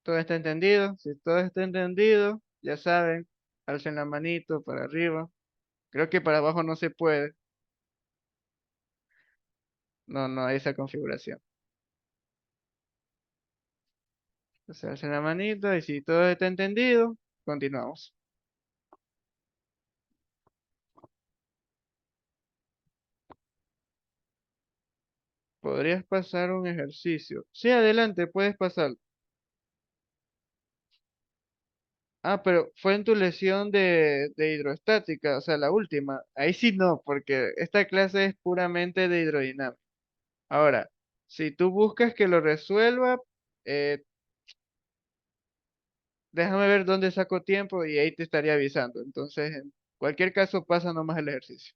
¿Todo está entendido? Si todo está entendido, ya saben, alcen la manito para arriba. Creo que para abajo no se puede. No, no hay esa configuración. Entonces alcen la manito y si todo está entendido, continuamos. ¿Podrías pasar un ejercicio? Sí, adelante, puedes pasar. Ah, pero fue en tu lesión de hidrostática, o sea, la última. Ahí sí no, porque esta clase es puramente de hidrodinámica. Ahora, si tú buscas que lo resuelva, eh, déjame ver dónde saco tiempo y ahí te estaría avisando. Entonces, en cualquier caso, pasa nomás el ejercicio.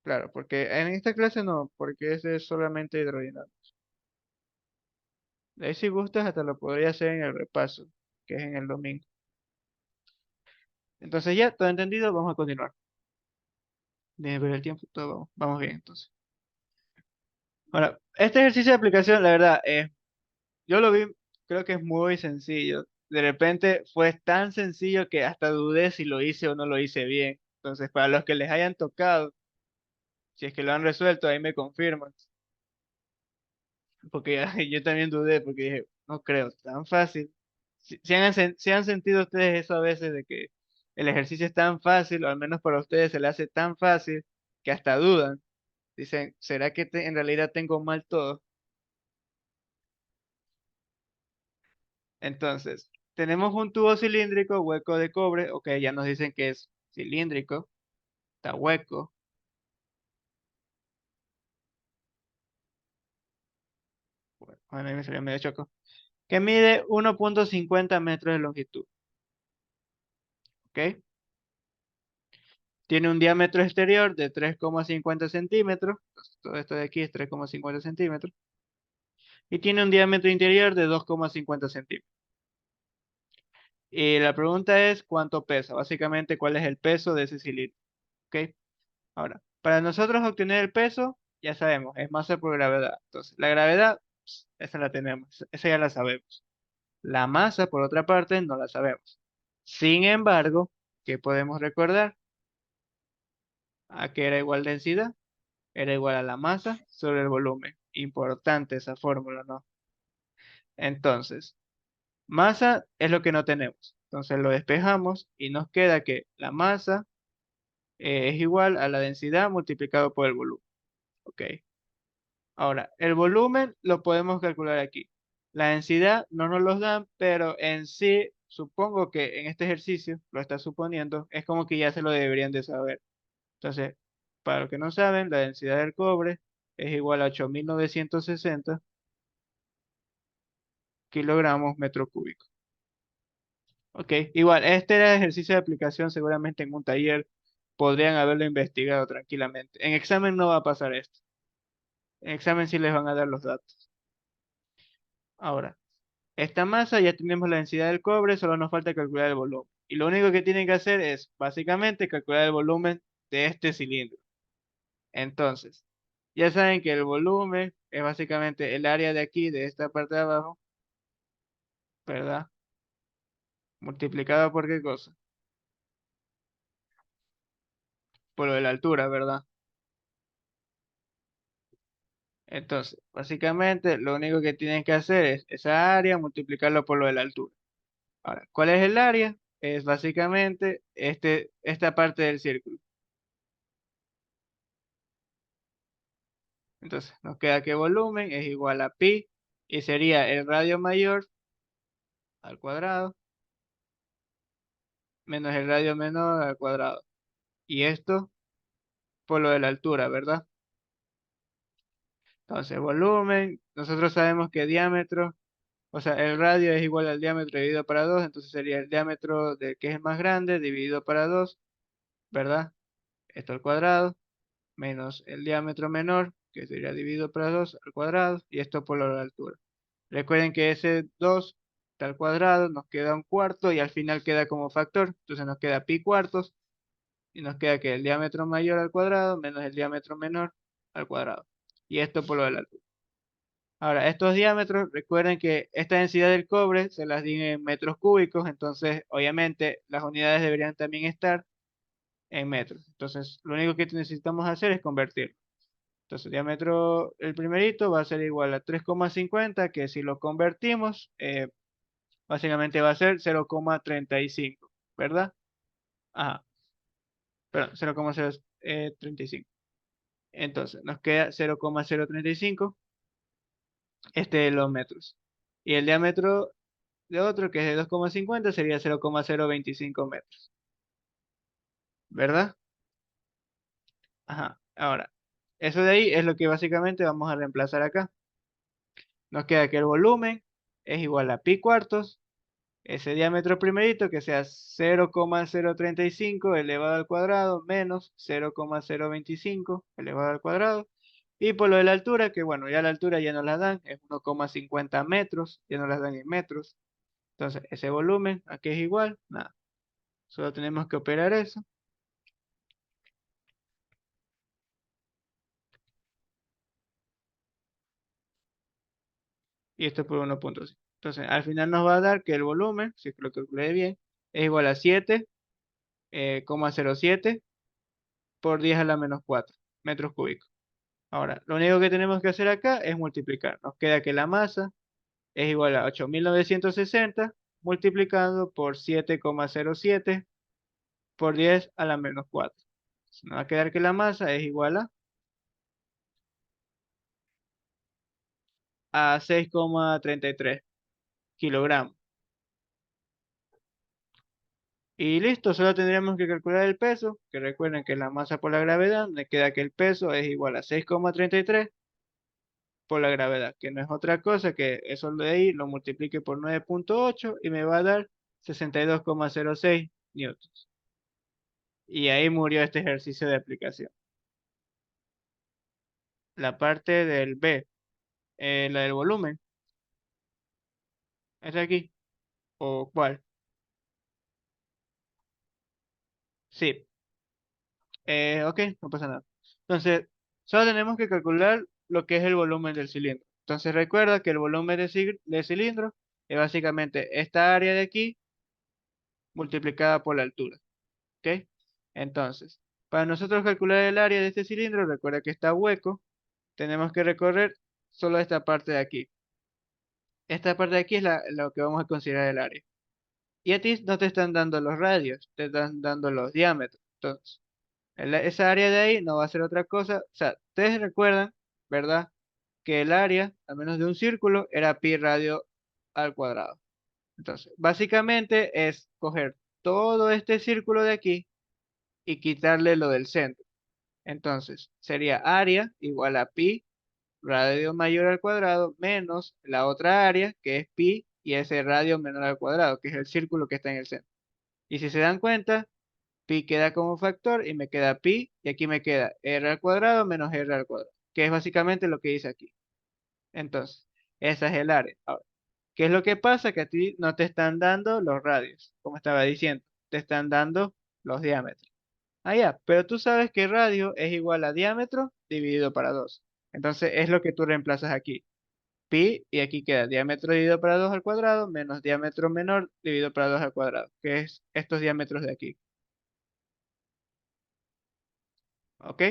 Claro, porque en esta clase no, porque ese es solamente hidrodinámica. De ahí si gustas, hasta lo podría hacer en el repaso, que es en el domingo. Entonces ya, todo entendido, vamos a continuar. Déjame ver el tiempo, todo vamos bien entonces. Ahora, este ejercicio de aplicación, la verdad, yo lo vi, creo que es muy sencillo. De repente fue tan sencillo que hasta dudé si lo hice o no lo hice bien. Entonces, para los que les hayan tocado, si es que lo han resuelto, ahí me confirman. Porque yo también dudé, porque dije, no creo, tan fácil. Si han sentido ustedes eso a veces de que el ejercicio es tan fácil, o al menos para ustedes se le hace tan fácil, que hasta dudan. Dicen, ¿será que en realidad tengo mal todo? Entonces, tenemos un tubo cilíndrico, hueco de cobre, ok, ya nos dicen que es cilíndrico, está hueco. Bueno, a mí me salió medio choco. Que mide 1,50 metros de longitud, ok. Tiene un diámetro exterior de 3,50 centímetros, todo esto de aquí es 3,50 centímetros, y tiene un diámetro interior de 2,50 centímetros. Y la pregunta es, ¿cuánto pesa? Básicamente, ¿cuál es el peso de ese cilindro? ¿Ok? Ahora, para nosotros obtener el peso, ya sabemos, es masa por gravedad. Entonces, la gravedad, esa la tenemos, esa ya la sabemos. La masa, por otra parte, no la sabemos. Sin embargo, ¿qué podemos recordar? ¿A qué era igual densidad? Era igual a la masa sobre el volumen. Importante esa fórmula, ¿no? Entonces, masa es lo que no tenemos. Entonces lo despejamos y nos queda que la masa es igual a la densidad multiplicado por el volumen. ¿Ok? Ahora, el volumen lo podemos calcular aquí. La densidad no nos lo dan, pero en sí, supongo que en este ejercicio, lo está suponiendo, es como que ya se lo deberían de saber. Entonces, para los que no saben, la densidad del cobre es igual a 8.960 kilogramos metro cúbico. Ok, igual, este era el ejercicio de aplicación, seguramente en un taller podrían haberlo investigado tranquilamente. En examen no va a pasar esto. En examen sí les van a dar los datos. Ahora, esta masa ya tenemos la densidad del cobre, solo nos falta calcular el volumen. Y lo único que tienen que hacer es, básicamente, calcular el volumen de este cilindro. Entonces, ya saben que el volumen es básicamente el área de aquí, de esta parte de abajo, ¿verdad? Multiplicado por qué cosa? Por lo de la altura, ¿verdad? Entonces, básicamente, lo único que tienen que hacer es esa área multiplicarlo por lo de la altura. Ahora, ¿cuál es el área? Es básicamente esta parte del círculo. Entonces, nos queda que volumen es igual a pi y sería el radio mayor al cuadrado menos el radio menor al cuadrado. Y esto por lo de la altura, ¿verdad? Entonces, volumen, nosotros sabemos que diámetro, o sea, el radio es igual al diámetro dividido para 2, entonces sería el diámetro del que es más grande dividido para 2, ¿verdad? Esto al cuadrado, menos el diámetro menor, que sería dividido para 2 al cuadrado, y esto por la altura. Recuerden que ese 2 está al cuadrado, nos queda un cuarto y al final queda como factor, entonces nos queda pi cuartos y nos queda que el diámetro mayor al cuadrado menos el diámetro menor al cuadrado. Y esto por lo de la altura. Ahora, estos diámetros, recuerden que esta densidad del cobre se las di en metros cúbicos, entonces obviamente las unidades deberían también estar en metros. Entonces, lo único que necesitamos hacer es convertirlo. Entonces, el diámetro, el primerito va a ser igual a 3,50, que si lo convertimos, básicamente va a ser 0,35, ¿verdad? Ajá, perdón, 0,035. Entonces, nos queda 0,035, este de los metros. Y el diámetro de otro, que es de 2,50, sería 0,025 metros, ¿verdad? Ajá, ahora, eso de ahí es lo que básicamente vamos a reemplazar acá. Nos queda que el volumen es igual a pi cuartos, ese diámetro primerito que sea 0,035 elevado al cuadrado menos 0,025 elevado al cuadrado. Y por lo de la altura, que bueno, ya la altura ya nos la dan, es 1,50 metros, ya nos las dan en metros. Entonces, ese volumen, aquí es igual, nada. Solo tenemos que operar eso. Y esto por 1,5. Entonces, al final nos va a dar que el volumen, si es que lo calculé bien, es igual a 7,07 por 10 a la menos 4 metros cúbicos. Ahora, lo único que tenemos que hacer acá es multiplicar. Nos queda que la masa es igual a 8.960 multiplicado por 7,07 por 10 a la menos 4. Nos va a quedar que la masa es igual a 6,33 kilogramos. Y listo, solo tendríamos que calcular el peso, que recuerden que es la masa por la gravedad, me queda que el peso es igual a 6,33 por la gravedad, que no es otra cosa que eso de ahí lo multiplique por 9,8 y me va a dar 62,06 newtons. Y ahí murió este ejercicio de aplicación. La parte del B, la del volumen, ¿es aquí? ¿O cuál? Sí, ok, no pasa nada. Entonces, solo tenemos que calcular lo que es el volumen del cilindro. Entonces recuerda que el volumen del cilindro es básicamente esta área de aquí multiplicada por la altura. ¿Ok? Entonces, para nosotros calcular el área de este cilindro, recuerda que está hueco, tenemos que recorrer solo esta parte de aquí. Esta parte de aquí es lo que vamos a considerar el área. Y a ti no te están dando los radios, te están dando los diámetros. Entonces, esa área de ahí no va a ser otra cosa. O sea, ustedes recuerdan, ¿verdad? Que el área, al menos de un círculo, era pi radio al cuadrado. Entonces, básicamente es coger todo este círculo de aquí y quitarle lo del centro. Entonces, sería área igual a pi radio mayor al cuadrado menos la otra área, que es pi, y ese radio menor al cuadrado, que es el círculo que está en el centro. Y si se dan cuenta, pi queda como factor y me queda pi, y aquí me queda r al cuadrado menos r al cuadrado, que es básicamente lo que dice aquí. Entonces, esa es el área. Ahora, ¿qué es lo que pasa? Que a ti no te están dando los radios, como estaba diciendo, te están dando los diámetros. Ah, ya, pero tú sabes que radio es igual a diámetro dividido para 2. Entonces es lo que tú reemplazas aquí. Pi, y aquí queda diámetro dividido para 2 al cuadrado menos diámetro menor dividido para 2 al cuadrado, que es estos diámetros de aquí. ¿Ok?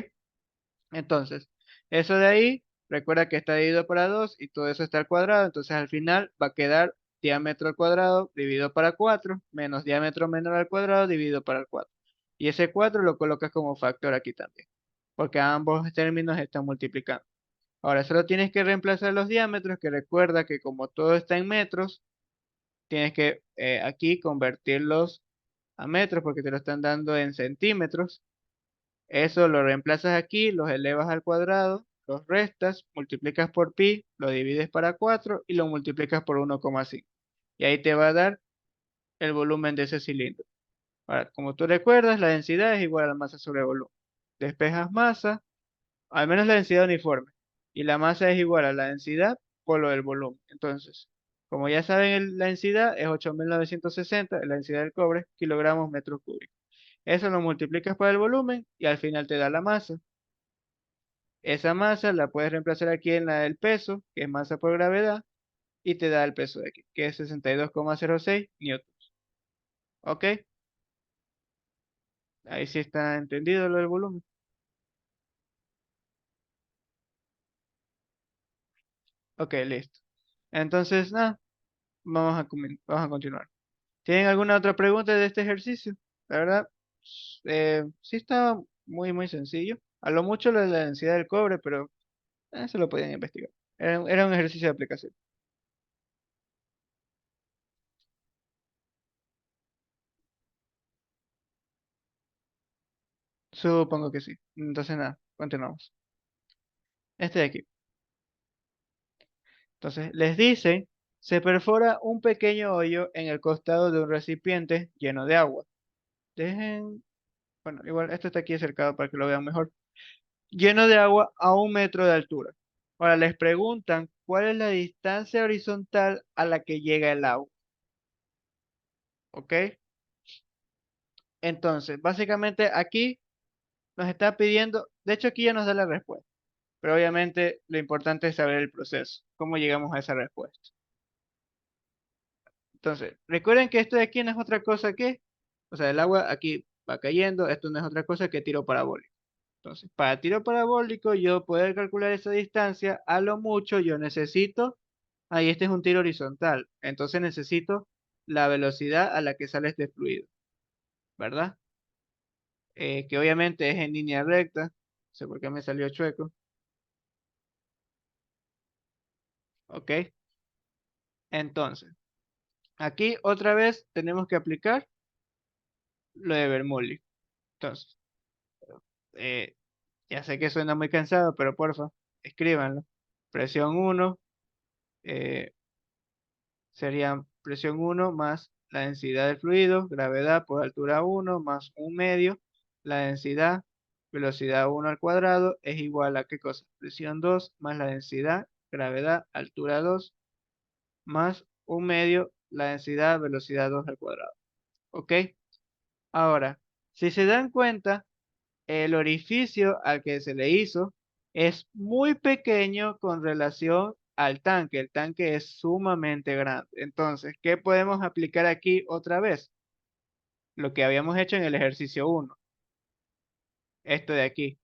Entonces, eso de ahí, recuerda que está dividido para 2 y todo eso está al cuadrado, entonces al final va a quedar diámetro al cuadrado dividido para 4 menos diámetro menor al cuadrado dividido para el 4. Y ese 4 lo colocas como factor aquí también, porque ambos términos están multiplicando. Ahora solo tienes que reemplazar los diámetros, que recuerda que como todo está en metros, tienes que aquí convertirlos a metros porque te lo están dando en centímetros. Eso lo reemplazas aquí, los elevas al cuadrado, los restas, multiplicas por pi, lo divides para 4 y lo multiplicas por 1,5. Y ahí te va a dar el volumen de ese cilindro. Ahora, como tú recuerdas, la densidad es igual a la masa sobre volumen. Despejas masa, al menos la densidad uniforme. Y la masa es igual a la densidad por lo del volumen. Entonces, como ya saben, la densidad es 8.960, la densidad del cobre, kilogramos metros cúbicos. Eso lo multiplicas por el volumen y al final te da la masa. Esa masa la puedes reemplazar aquí en la del peso, que es masa por gravedad, y te da el peso de aquí, que es 62,06 newtons. ¿Ok? Ahí sí está entendido lo del volumen. Ok, listo. Entonces, nada, vamos a continuar. ¿Tienen alguna otra pregunta de este ejercicio? La verdad, sí está muy sencillo. A lo mucho lo de la densidad del cobre, pero eso lo podían investigar. Era un ejercicio de aplicación. Supongo que sí. Entonces, nada, continuamos. Este de aquí. Entonces, les dice, se perfora un pequeño hoyo en el costado de un recipiente lleno de agua. Dejen, bueno, igual esto está aquí acercado para que lo vean mejor. Lleno de agua a 1 metro de altura. Ahora les preguntan cuál es la distancia horizontal a la que llega el agua. ¿Ok? Entonces, básicamente aquí nos está pidiendo, de hecho aquí ya nos da la respuesta, pero obviamente lo importante es saber el proceso, cómo llegamos a esa respuesta. Entonces, recuerden que esto de aquí no es otra cosa que, o sea, el agua aquí va cayendo, esto no es otra cosa que tiro parabólico. Entonces, para tiro parabólico, yo poder calcular esa distancia, a lo mucho yo necesito, ahí este es un tiro horizontal, entonces necesito la velocidad a la que sale este fluido, ¿verdad? Que obviamente es en línea recta, no sé por qué me salió chueco, ¿ok? Entonces, aquí otra vez tenemos que aplicar lo de Bernoulli. Entonces, eh, ya sé que suena muy cansado, pero porfa, escríbanlo. Presión 1 sería presión 1 más la densidad del fluido, gravedad por altura 1 más 1/2, la densidad, velocidad 1 al cuadrado es igual a ¿qué cosa? Presión 2 más la densidad, gravedad, altura 2 más 1/2, la densidad, velocidad 2 al cuadrado. ¿Ok? Ahora, si se dan cuenta, el orificio al que se le hizo es muy pequeño con relación al tanque. El tanque es sumamente grande. Entonces, ¿qué podemos aplicar aquí otra vez? Lo que habíamos hecho en el ejercicio 1. Esto de aquí.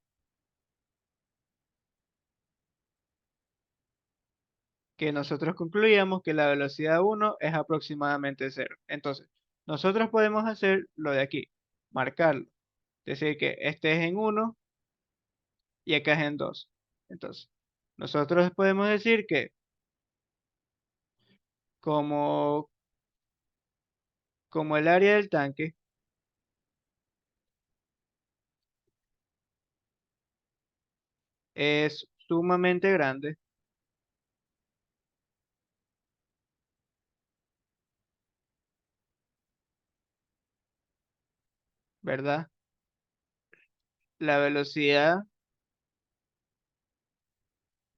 Que nosotros concluíamos que la velocidad 1 es aproximadamente 0. Entonces, nosotros podemos hacer lo de aquí. Marcarlo. Decir que este es en 1 y acá es en 2. Entonces, nosotros podemos decir que como, como el área del tanque es sumamente grande, ¿verdad? La velocidad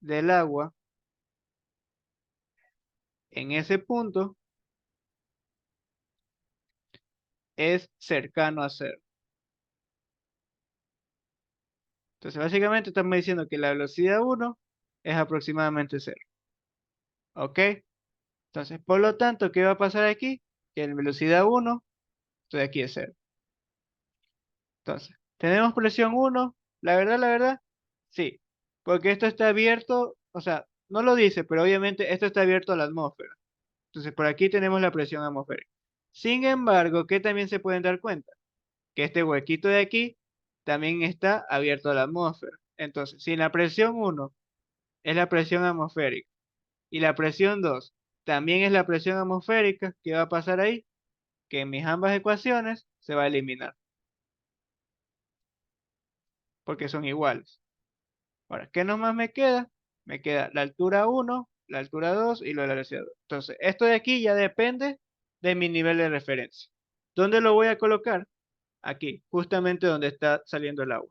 del agua en ese punto es cercano a cero. Entonces, básicamente estamos diciendo que la velocidad 1 es aproximadamente cero. ¿Ok? Entonces, por lo tanto, ¿qué va a pasar aquí? Que en velocidad 1, esto de aquí es cero. Entonces, ¿tenemos presión 1? La verdad, sí. Porque esto está abierto, o sea, no lo dice, pero obviamente esto está abierto a la atmósfera. Entonces, por aquí tenemos la presión atmosférica. Sin embargo, ¿qué también se pueden dar cuenta? Que este huequito de aquí también está abierto a la atmósfera. Entonces, si la presión 1 es la presión atmosférica y la presión 2 también es la presión atmosférica, ¿qué va a pasar ahí? Que en mis ambas ecuaciones se va a eliminar, porque son iguales. Ahora, ¿qué nomás me queda? Me queda la altura 1, la altura 2 y lo de la velocidad 2. Entonces, esto de aquí ya depende de mi nivel de referencia. ¿Dónde lo voy a colocar? Aquí, justamente donde está saliendo el agua.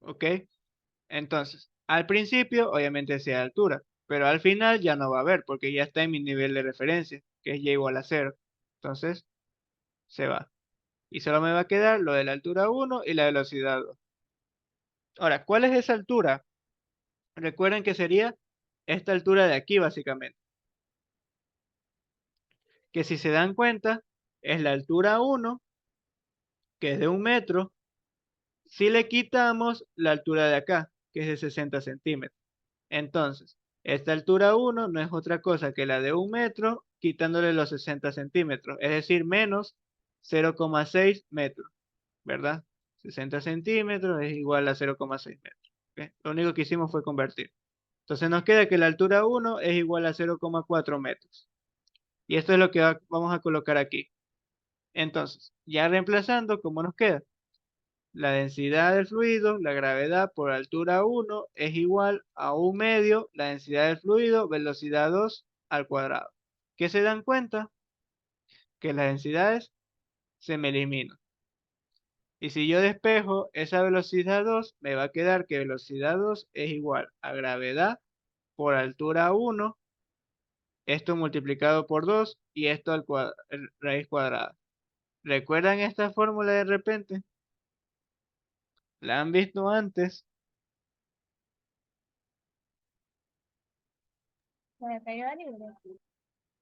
¿Ok? Entonces, al principio, obviamente sea altura, pero al final ya no va a haber, porque ya está en mi nivel de referencia, que es y igual a cero. Entonces, se va. Y solo me va a quedar lo de la altura 1 y la velocidad 2. Ahora, ¿cuál es esa altura? Recuerden que sería esta altura de aquí, básicamente. Que si se dan cuenta, es la altura 1, que es de 1 metro, si le quitamos la altura de acá, que es de 60 centímetros. Entonces, esta altura 1 no es otra cosa que la de 1 metro quitándole los 60 centímetros, es decir, menos 0,6 metros, ¿verdad? 60 centímetros es igual a 0,6 metros. ¿Ok? Lo único que hicimos fue convertir. Entonces nos queda que la altura 1 es igual a 0,4 metros. Y esto es lo que vamos a colocar aquí. Entonces, ya reemplazando, ¿cómo nos queda? La densidad del fluido, la gravedad por altura 1 es igual a 1/2 la densidad del fluido, velocidad 2 al cuadrado. ¿Qué se dan cuenta? Que las densidades se me eliminan. Y si yo despejo esa velocidad 2, me va a quedar que velocidad 2 es igual a gravedad por altura 1, esto multiplicado por 2 y esto al raíz cuadrada. ¿Recuerdan esta fórmula de repente? ¿La han visto antes?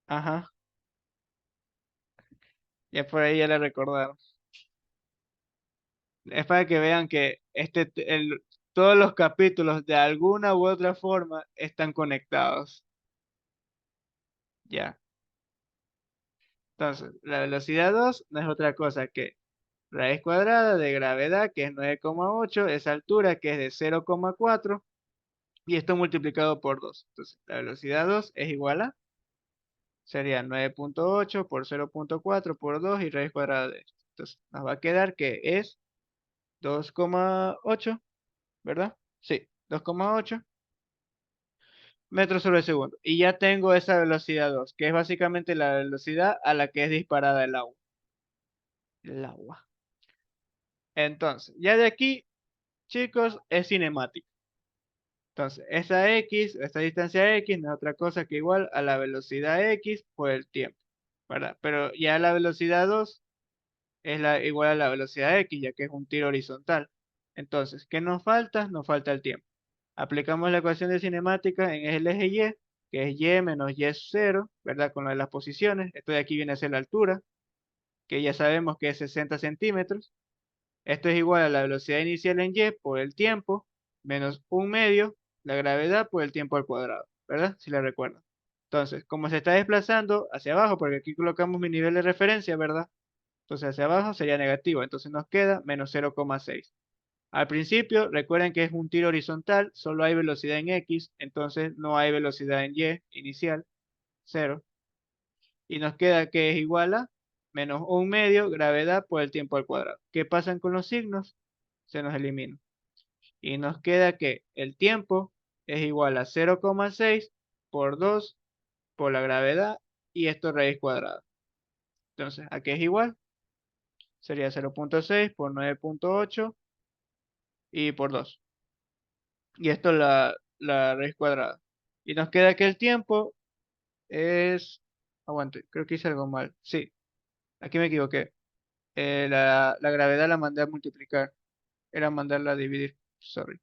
Ajá, ya por ahí ya la recordaron. Es para que vean que todos los capítulos de alguna u otra forma están conectados. Ya. Entonces, la velocidad 2 no es otra cosa que raíz cuadrada de gravedad, que es 9,8, esa altura, que es de 0,4, y esto multiplicado por 2. Entonces, la velocidad 2 es igual a Sería 9.8 por 0.4 por 2 y raíz cuadrada de esto. Entonces, nos va a quedar que es 2,8, ¿verdad? Sí, 2,8 metros sobre segundo. Y ya tengo esa velocidad 2, que es básicamente la velocidad a la que es disparada el agua. El agua. Entonces, ya de aquí, chicos, es cinemática. Entonces, esta distancia X no es otra cosa que igual a la velocidad X por el tiempo, ¿verdad? Pero ya la velocidad 2 es igual a la velocidad X, ya que es un tiro horizontal. Entonces, ¿qué nos falta? Nos falta el tiempo. Aplicamos la ecuación de cinemática en el eje Y, que es Y menos Y0, ¿verdad? Con lo de las posiciones. Esto de aquí viene a ser la altura, que ya sabemos que es 60 centímetros. Esto es igual a la velocidad inicial en Y por el tiempo, menos un medio, la gravedad por el tiempo al cuadrado, ¿verdad? Si la recuerdan. Entonces, como se está desplazando hacia abajo, porque aquí colocamos mi nivel de referencia, ¿verdad? Entonces hacia abajo sería negativo, entonces nos queda menos 0,6. Al principio, recuerden que es un tiro horizontal, solo hay velocidad en X, entonces no hay velocidad en Y inicial, 0. Y nos queda que es igual a menos un medio gravedad por el tiempo al cuadrado. ¿Qué pasan con los signos? Se nos elimina. Y nos queda que el tiempo es igual a 0,6 por 2 por la gravedad y esto raíz cuadrada. Entonces, ¿a qué es igual? Sería 0,6 por 9.8 y por 2. Y esto es la raíz cuadrada. Y nos queda que el tiempo es... Aguante, creo que hice algo mal. Sí, aquí me equivoqué. La gravedad la mandé a multiplicar. Era mandarla a dividir. Sorry.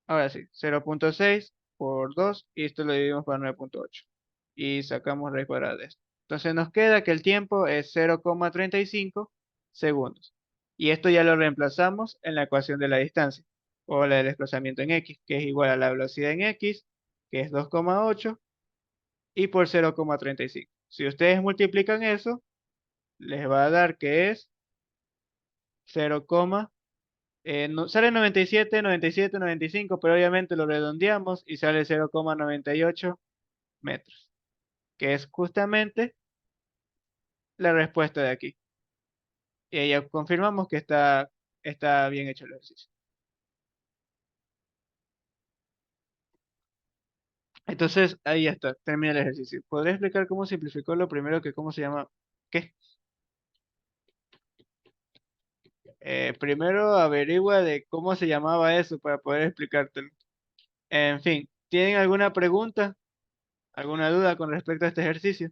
Ahora sí, 0,6 por 2 y esto lo dividimos por 9.8. Y sacamos raíz cuadrada de esto. Entonces nos queda que el tiempo es 0,35 segundos. Y esto ya lo reemplazamos en la ecuación de la distancia o la del desplazamiento en X, que es igual a la velocidad en X, que es 2,8 y por 0,35. Si ustedes multiplican eso, les va a dar que es 0, sale 97, 97, 95, pero obviamente lo redondeamos y sale 0,98 metros, que es justamente la respuesta de aquí. Y ya confirmamos que está bien hecho el ejercicio. Entonces, ahí ya está, termina el ejercicio. ¿Podría explicar cómo simplificó lo primero que cómo se llama? ¿Qué? Primero averigua de cómo se llamaba eso para poder explicártelo. En fin, ¿tienen alguna pregunta, alguna duda con respecto a este ejercicio?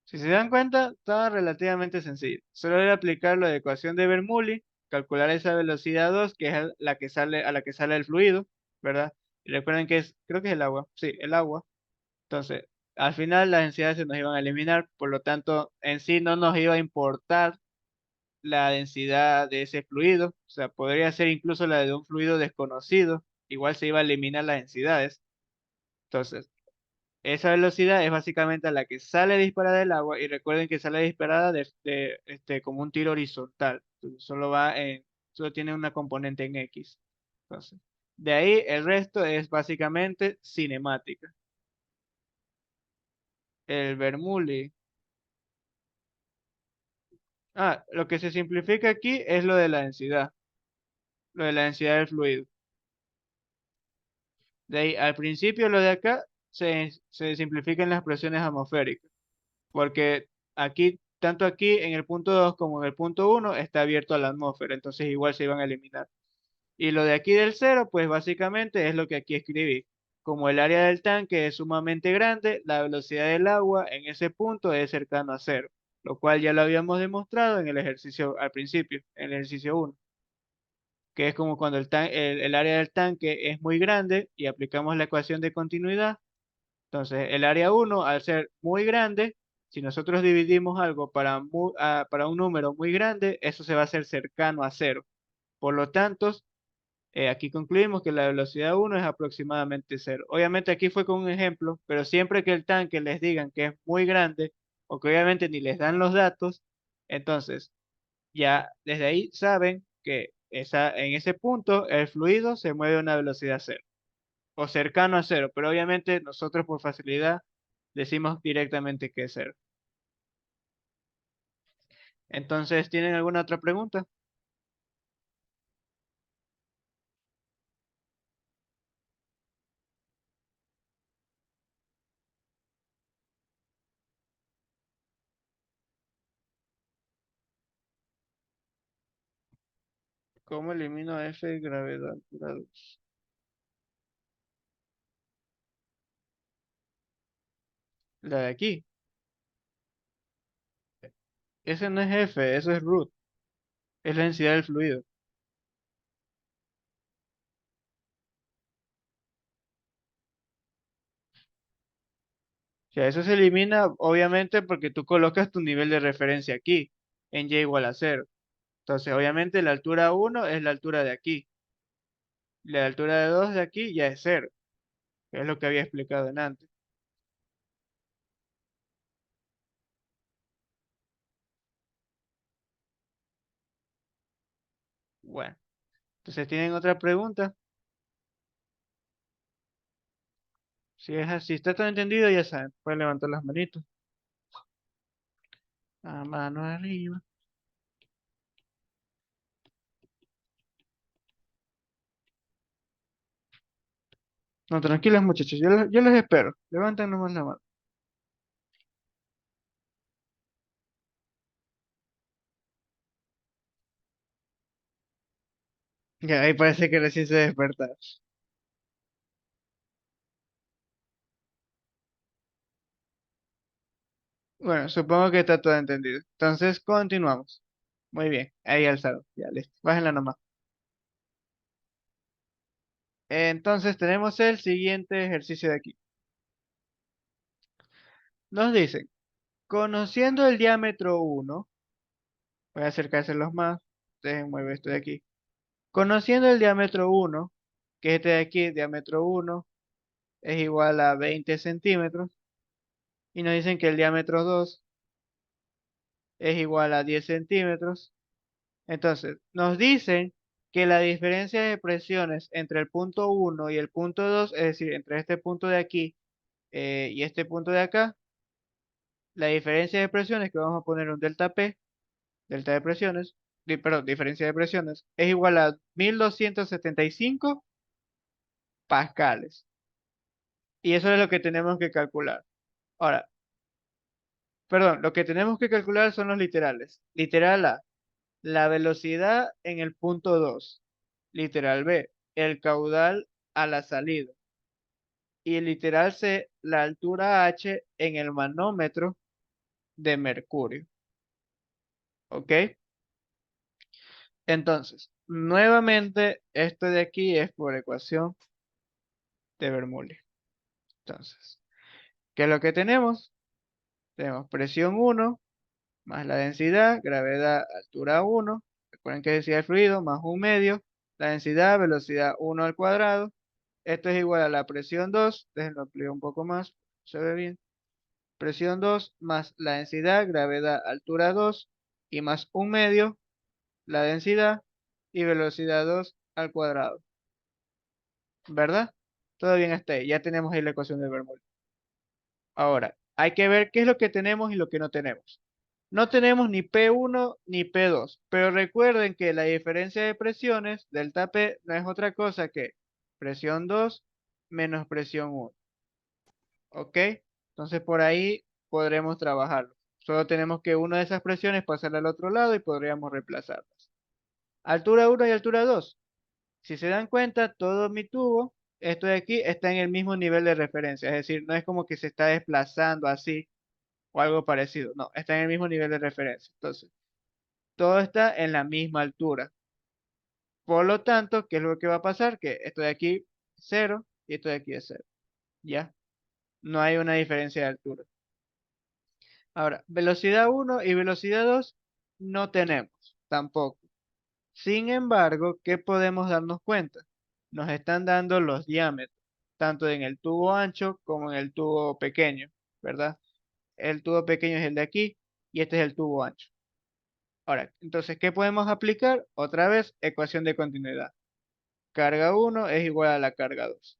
Si se dan cuenta, está relativamente sencillo. Solo era aplicar la ecuación de Bernoulli, calcular esa velocidad 2, que es la que sale, a la que sale el fluido, ¿verdad? Y recuerden que creo que es el agua, sí, el agua. Entonces, al final las densidades se nos iban a eliminar, por lo tanto, en sí no nos iba a importar la densidad de ese fluido, o sea, podría ser incluso la de un fluido desconocido, igual se iba a eliminar las densidades. Entonces, esa velocidad es básicamente a la que sale disparada el agua y recuerden que sale disparada como un tiro horizontal. Entonces, solo tiene una componente en X. Entonces, de ahí el resto es básicamente cinemática. El Bernoulli. Ah, lo que se simplifica aquí es lo de la densidad del fluido. De ahí, al principio lo de acá se simplifica en las presiones atmosféricas. Porque aquí, tanto aquí en el punto 2 como en el punto 1 está abierto a la atmósfera, entonces igual se iban a eliminar. Y lo de aquí del cero, pues básicamente es lo que aquí escribí. Como el área del tanque es sumamente grande, la velocidad del agua en ese punto es cercano a cero, lo cual ya lo habíamos demostrado en el ejercicio al principio, en el ejercicio 1, que es como cuando el área del tanque es muy grande y aplicamos la ecuación de continuidad. Entonces, el área 1, al ser muy grande, si nosotros dividimos algo para un número muy grande, eso se va a hacer cercano a cero. Por lo tanto, aquí concluimos que la velocidad 1 es aproximadamente cero. Obviamente aquí fue con un ejemplo, pero siempre que el tanque les digan que es muy grande, o que obviamente ni les dan los datos, entonces ya desde ahí saben que en ese punto el fluido se mueve a una velocidad cero o cercano a cero, pero obviamente nosotros por facilidad decimos directamente que es cero. Entonces, ¿tienen alguna otra pregunta? ¿Cómo elimino F de gravedad? Grados? La de aquí. Ese no es F, eso es root. Es la densidad del fluido. O sea, eso se elimina obviamente porque tú colocas tu nivel de referencia aquí, en y igual a cero. Entonces, obviamente la altura uno es la altura de aquí. La altura de 2 de aquí ya es cero, que es lo que había explicado en antes. Bueno, entonces, ¿tienen otra pregunta? Si es así, está todo entendido, ya saben, pueden levantar las manitos. A mano arriba. No, tranquilos muchachos, yo los espero. Levanten nomás la mano. Ya, ahí parece que recién se despertaron. Bueno, supongo que está todo entendido. Entonces, continuamos. Muy bien, ahí alzado. Ya, listo. Bájenla nomás. Entonces, tenemos el siguiente ejercicio de aquí. Nos dicen, conociendo el diámetro uno, voy a acercárselos más. Dejen mueve esto de aquí. Conociendo el diámetro uno, que este de aquí, diámetro uno es igual a 20 centímetros. Y nos dicen que el diámetro 2 es igual a 10 centímetros. Entonces, nos dicen que la diferencia de presiones entre el punto uno y el punto 2, es decir, entre este punto de aquí y este punto de acá, la diferencia de presiones, que vamos a poner un delta P, delta de presiones, perdón, diferencia de presiones, es igual a 1275 pascales. Y eso es lo que tenemos que calcular. Ahora, perdón, lo que tenemos que calcular son los literales. Literal A, la velocidad en el punto 2. Literal B, el caudal a la salida. Y el literal C, la altura H en el manómetro de mercurio. ¿Ok? Entonces, nuevamente, esto de aquí es por ecuación de Bernoulli. Entonces, ¿qué es lo que tenemos? Tenemos presión 1 más la densidad, gravedad, altura 1. Recuerden que decía el fluido más un medio, la densidad, velocidad 1 al cuadrado. Esto es igual a la presión 2. Déjenlo ampliar un poco más, se ve bien. Presión 2 más la densidad, gravedad, altura 2 y más un medio, la densidad y velocidad 2 al cuadrado. ¿Verdad? Todo bien hasta ahí. Ya tenemos ahí la ecuación de Bernoulli. Ahora, hay que ver qué es lo que tenemos y lo que no tenemos. No tenemos ni P1 ni P2, pero recuerden que la diferencia de presiones, delta P, no es otra cosa que presión 2 menos presión 1. ¿Ok? Entonces por ahí podremos trabajarlo. Solo tenemos que una de esas presiones pasarla al otro lado y podríamos reemplazarlas. Altura 1 y altura 2. Si se dan cuenta, todo mi tubo, esto de aquí, está en el mismo nivel de referencia. Es decir, no es como que se está desplazando así o algo parecido. No, está en el mismo nivel de referencia. Entonces, todo está en la misma altura. Por lo tanto, ¿qué es lo que va a pasar? Que esto de aquí es 0 y esto de aquí es 0. ¿Ya? No hay una diferencia de altura. Ahora, velocidad 1 y velocidad 2 no tenemos tampoco. Sin embargo, ¿qué podemos darnos cuenta? Nos están dando los diámetros, tanto en el tubo ancho como en el tubo pequeño, ¿verdad? El tubo pequeño es el de aquí y este es el tubo ancho. Ahora, entonces, ¿qué podemos aplicar? Otra vez, ecuación de continuidad. Carga 1 es igual a la carga 2.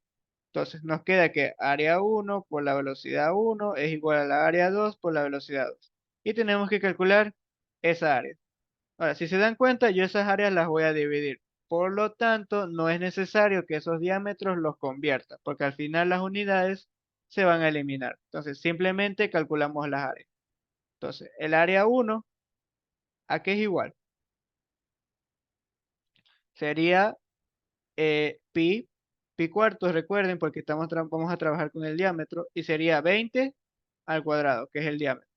Entonces, nos queda que área 1 por la velocidad 1 es igual a la área 2 por la velocidad 2. Y tenemos que calcular esa área. Ahora, si se dan cuenta, yo esas áreas las voy a dividir. Por lo tanto, no es necesario que esos diámetros los convierta, porque al final las unidades se van a eliminar. Entonces, simplemente calculamos las áreas. Entonces, el área 1, ¿a qué es igual? Sería pi cuartos, recuerden, porque vamos a trabajar con el diámetro, y sería 20 al cuadrado, que es el diámetro.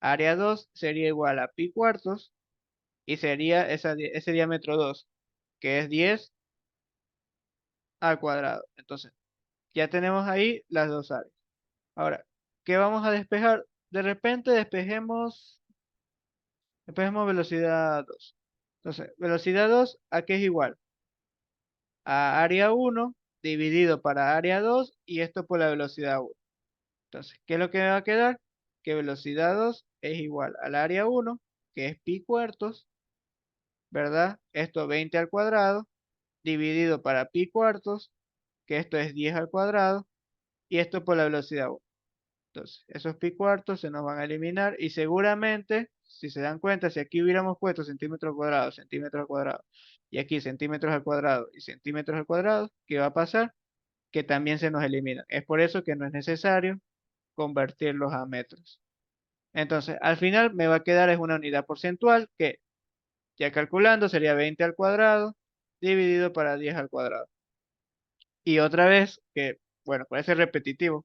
Área 2 sería igual a pi cuartos, y sería ese diámetro 2, que es 10 al cuadrado. Entonces, ya tenemos ahí las dos áreas. Ahora, ¿qué vamos a despejar? De repente despejemos velocidad 2. Entonces, velocidad 2, ¿a qué es igual? A área 1 dividido para área 2 y esto por la velocidad 1. Entonces, ¿qué es lo que me va a quedar? Que velocidad 2 es igual al área 1, que es pi cuartos, ¿verdad? Esto 20 al cuadrado, dividido para pi cuartos, que esto es 10 al cuadrado, y esto por la velocidad 1. Entonces, esos pi cuartos se nos van a eliminar y seguramente, si se dan cuenta, si aquí hubiéramos puesto centímetros al cuadrado, y aquí centímetros al cuadrado y centímetros al cuadrado, ¿qué va a pasar? Que también se nos eliminan. Es por eso que no es necesario convertirlos a metros. Entonces, al final me va a quedar es una unidad porcentual que, ya calculando, sería 20 al cuadrado dividido para 10 al cuadrado. Y otra vez, que, bueno, parece repetitivo,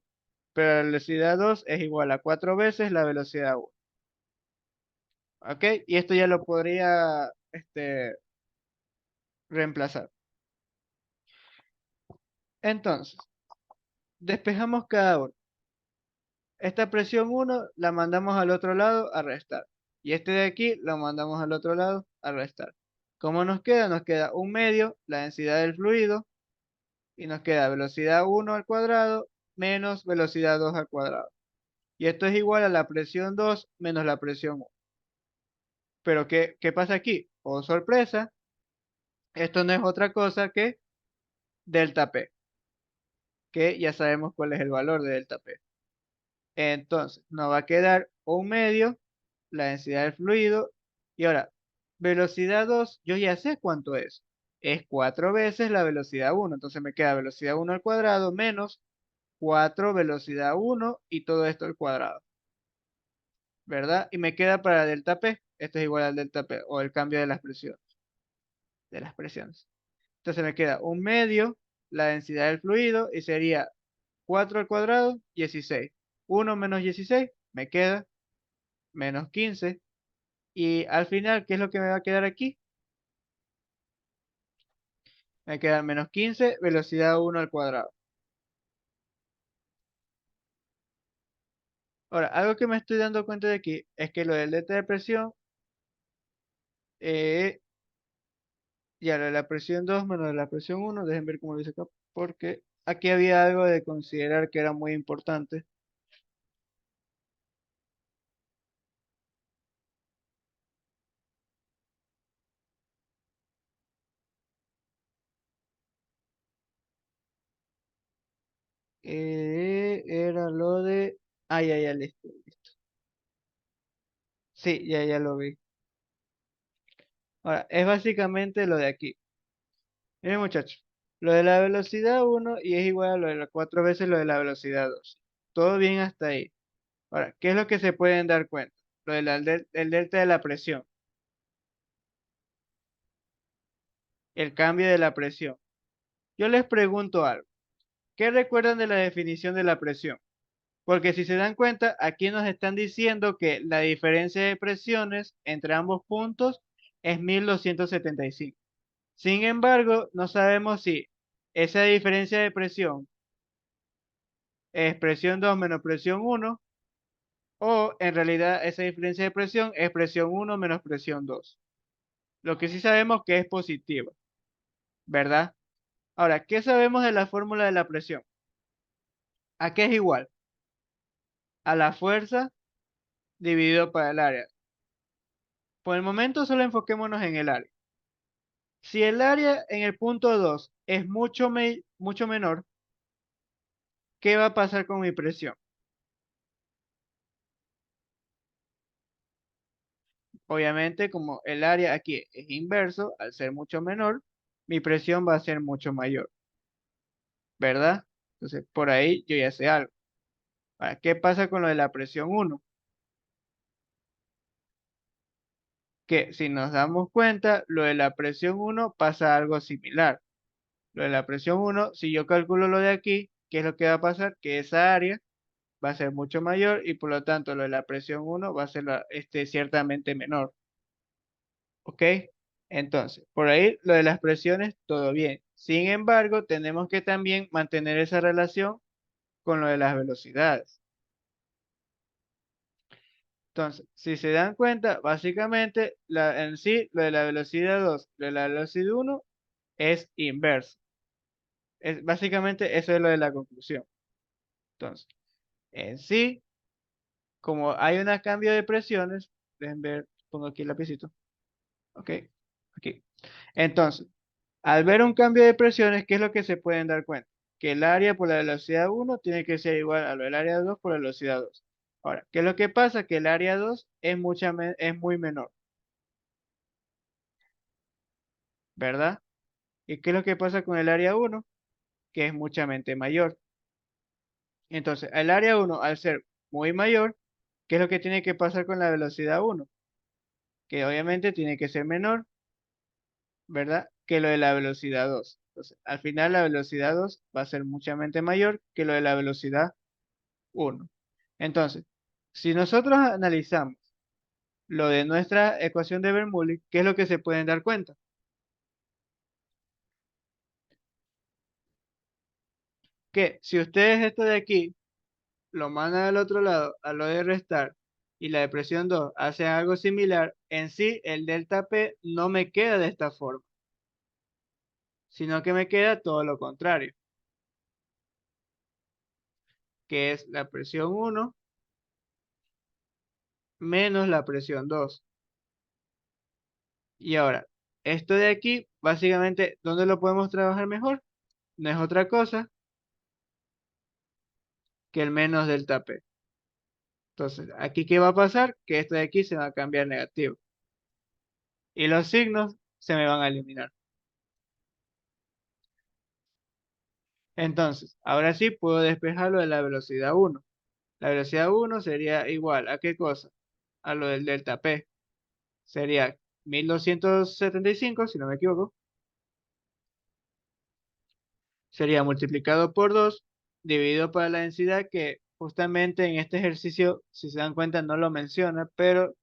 pero la velocidad 2 es igual a 4 veces la velocidad 1. ¿Ok? Y esto ya lo podría reemplazar. Entonces, despejamos cada uno. Esta presión 1 la mandamos al otro lado a restar. Y este de aquí lo mandamos al otro lado a restar. ¿Cómo nos queda? Nos queda un medio, la densidad del fluido, y nos queda velocidad 1 al cuadrado menos velocidad 2 al cuadrado. Y esto es igual a la presión 2 menos la presión 1. Pero ¿qué pasa aquí? Oh, sorpresa, esto no es otra cosa que delta P, que ya sabemos cuál es el valor de delta P. Entonces, nos va a quedar un medio, la densidad del fluido, y ahora, velocidad 2, yo ya sé cuánto es. Es 4 veces la velocidad 1, entonces me queda velocidad 1 al cuadrado menos 4 velocidad 1 y todo esto al cuadrado, ¿verdad? Y me queda para delta P, esto es igual al delta P, o el cambio de las presiones. Entonces me queda un medio, la densidad del fluido, y sería 4 al cuadrado, 16. 1 menos 16, me queda menos 15. Y al final, ¿qué es lo que me va a quedar aquí? Me queda menos 15, velocidad 1 al cuadrado. Ahora, algo que me estoy dando cuenta de aquí es que lo del delta de presión, eh, ya lo de la presión 2 menos de la presión 1, dejen ver cómo lo hice acá, porque aquí había algo de considerar que era muy importante. Era lo de... Ah, ya, listo, listo. Sí, ya lo vi. Ahora, es básicamente lo de aquí. Miren, muchachos, lo de la velocidad 1 y es igual a lo de las 4 veces lo de la velocidad 2. Todo bien hasta ahí. Ahora, ¿qué es lo que se pueden dar cuenta? Lo del el delta de la presión, el cambio de la presión. Yo les pregunto algo. ¿Qué recuerdan de la definición de la presión? Porque si se dan cuenta, aquí nos están diciendo que la diferencia de presiones entre ambos puntos es 1275. Sin embargo, no sabemos si esa diferencia de presión es presión 2 menos presión 1 o en realidad esa diferencia de presión es presión 1 menos presión 2. Lo que sí sabemos que es positiva, ¿verdad? Ahora, ¿qué sabemos de la fórmula de la presión? ¿A qué es igual? A la fuerza dividido para el área. Por el momento solo enfoquémonos en el área. Si el área en el punto 2 es mucho menor, ¿qué va a pasar con mi presión? Obviamente, como el área aquí es inverso, al ser mucho menor, mi presión va a ser mucho mayor, ¿verdad? Entonces, por ahí yo ya sé algo. Ahora, ¿qué pasa con lo de la presión 1? Que si nos damos cuenta, lo de la presión 1 pasa algo similar. Lo de la presión 1, si yo calculo lo de aquí, ¿qué es lo que va a pasar? Que esa área va a ser mucho mayor y por lo tanto lo de la presión 1 va a ser ciertamente menor. ¿Ok? Entonces, por ahí lo de las presiones, todo bien. Sin embargo, tenemos que también mantener esa relación con lo de las velocidades. Entonces, si se dan cuenta, básicamente en sí, lo de la velocidad 2, lo de la velocidad 1 es inverso. Básicamente eso es lo de la conclusión. Entonces, en sí, como hay un cambio de presiones, dejen ver, pongo aquí el lapicito, ok, aquí. Entonces, al ver un cambio de presiones, ¿qué es lo que se pueden dar cuenta? Que el área por la velocidad 1 tiene que ser igual a lo del área 2 por la velocidad 2. Ahora, ¿qué es lo que pasa? Que el área 2 es muy menor, ¿verdad? ¿Y qué es lo que pasa con el área 1? Que es muchamente mayor. Entonces, el área 1, al ser muy mayor, ¿qué es lo que tiene que pasar con la velocidad 1? Que obviamente tiene que ser menor, ¿verdad? Que lo de la velocidad 2. Entonces, al final la velocidad 2 va a ser muchamente mayor que lo de la velocidad 1. Entonces, si nosotros analizamos lo de nuestra ecuación de Bernoulli, ¿qué es lo que se pueden dar cuenta? Que si ustedes esto de aquí lo mandan al otro lado, a lo de restar, y la depresión 2 hace algo similar, en sí el delta P no me queda de esta forma, sino que me queda todo lo contrario, que es la presión 1 menos la presión 2. Y ahora, esto de aquí, básicamente, ¿dónde lo podemos trabajar mejor? No es otra cosa que el menos delta P. Entonces, aquí, ¿qué va a pasar? Que esto de aquí se va a cambiar negativo. Y los signos se me van a eliminar. Entonces, ahora sí puedo despejarlo de la velocidad 1. La velocidad 1 sería igual a ¿qué cosa? A lo del delta P. Sería 1275, si no me equivoco. Sería multiplicado por 2, dividido por la densidad, que justamente en este ejercicio, si se dan cuenta, no lo menciona, pero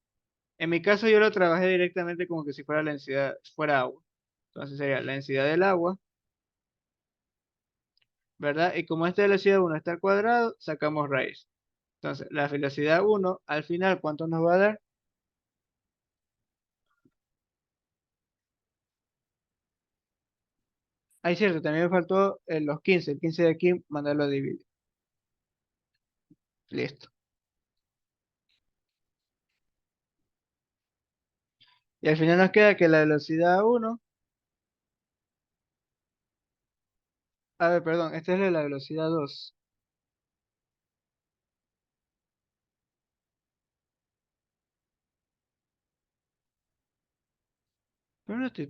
en mi caso yo lo trabajé directamente como que si fuera la densidad, fuera agua. Entonces sería la densidad del agua, ¿verdad? Y como esta velocidad 1 está al cuadrado, sacamos raíz. Entonces, la velocidad 1, al final, ¿cuánto nos va a dar? Ahí cierto, también me faltó los 15. El 15 de aquí, mandarlo a dividir. Listo. Y al final nos queda que la velocidad 1, a ver, perdón, esta es la velocidad 2. Pero no estoy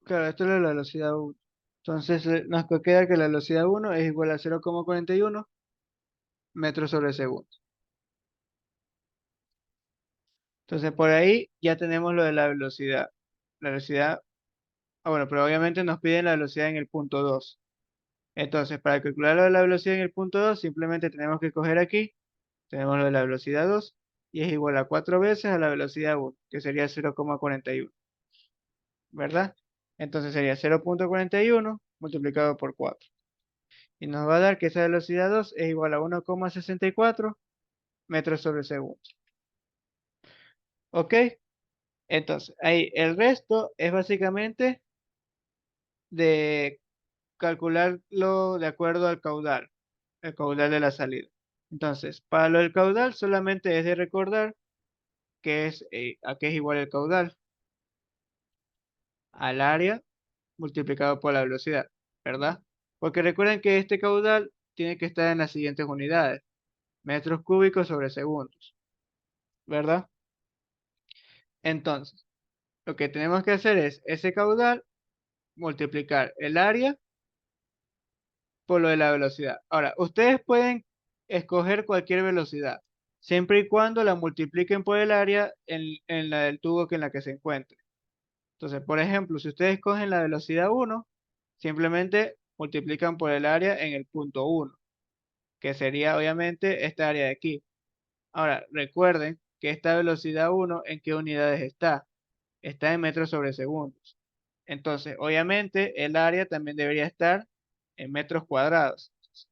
claro, esto es la velocidad 1. Entonces nos queda que la velocidad 1 es igual a 0,41 metros sobre segundo. Entonces por ahí ya tenemos lo de la velocidad. La velocidad, bueno, pero obviamente nos piden la velocidad en el punto 2. Entonces para calcular lo de la velocidad en el punto 2 simplemente tenemos que coger aquí, tenemos lo de la velocidad 2 y es igual a 4 veces a la velocidad 1, que sería 0,41, ¿verdad? Entonces sería 0,41 multiplicado por 4. Y nos va a dar que esa velocidad 2 es igual a 1,64 metros sobre segundo. ¿Ok? Entonces, ahí el resto es básicamente de calcularlo de acuerdo al caudal. el caudal de la salida. Entonces, para lo del caudal solamente es de recordar que es, a qué es igual el caudal, al área multiplicado por la velocidad, ¿verdad? Porque recuerden que este caudal tiene que estar en las siguientes unidades, metros cúbicos sobre segundos, ¿verdad? Entonces, lo que tenemos que hacer es ese caudal multiplicar el área por lo de la velocidad. Ahora, ustedes pueden escoger cualquier velocidad, siempre y cuando la multipliquen por el área en la del tubo que en la que se encuentre. Entonces, por ejemplo, si ustedes cogen la velocidad 1, simplemente multiplican por el área en el punto 1, que sería obviamente esta área de aquí. Ahora, recuerden que esta velocidad 1, ¿en qué unidades está? Está en metros sobre segundos. Entonces, obviamente, el área también debería estar en metros cuadrados.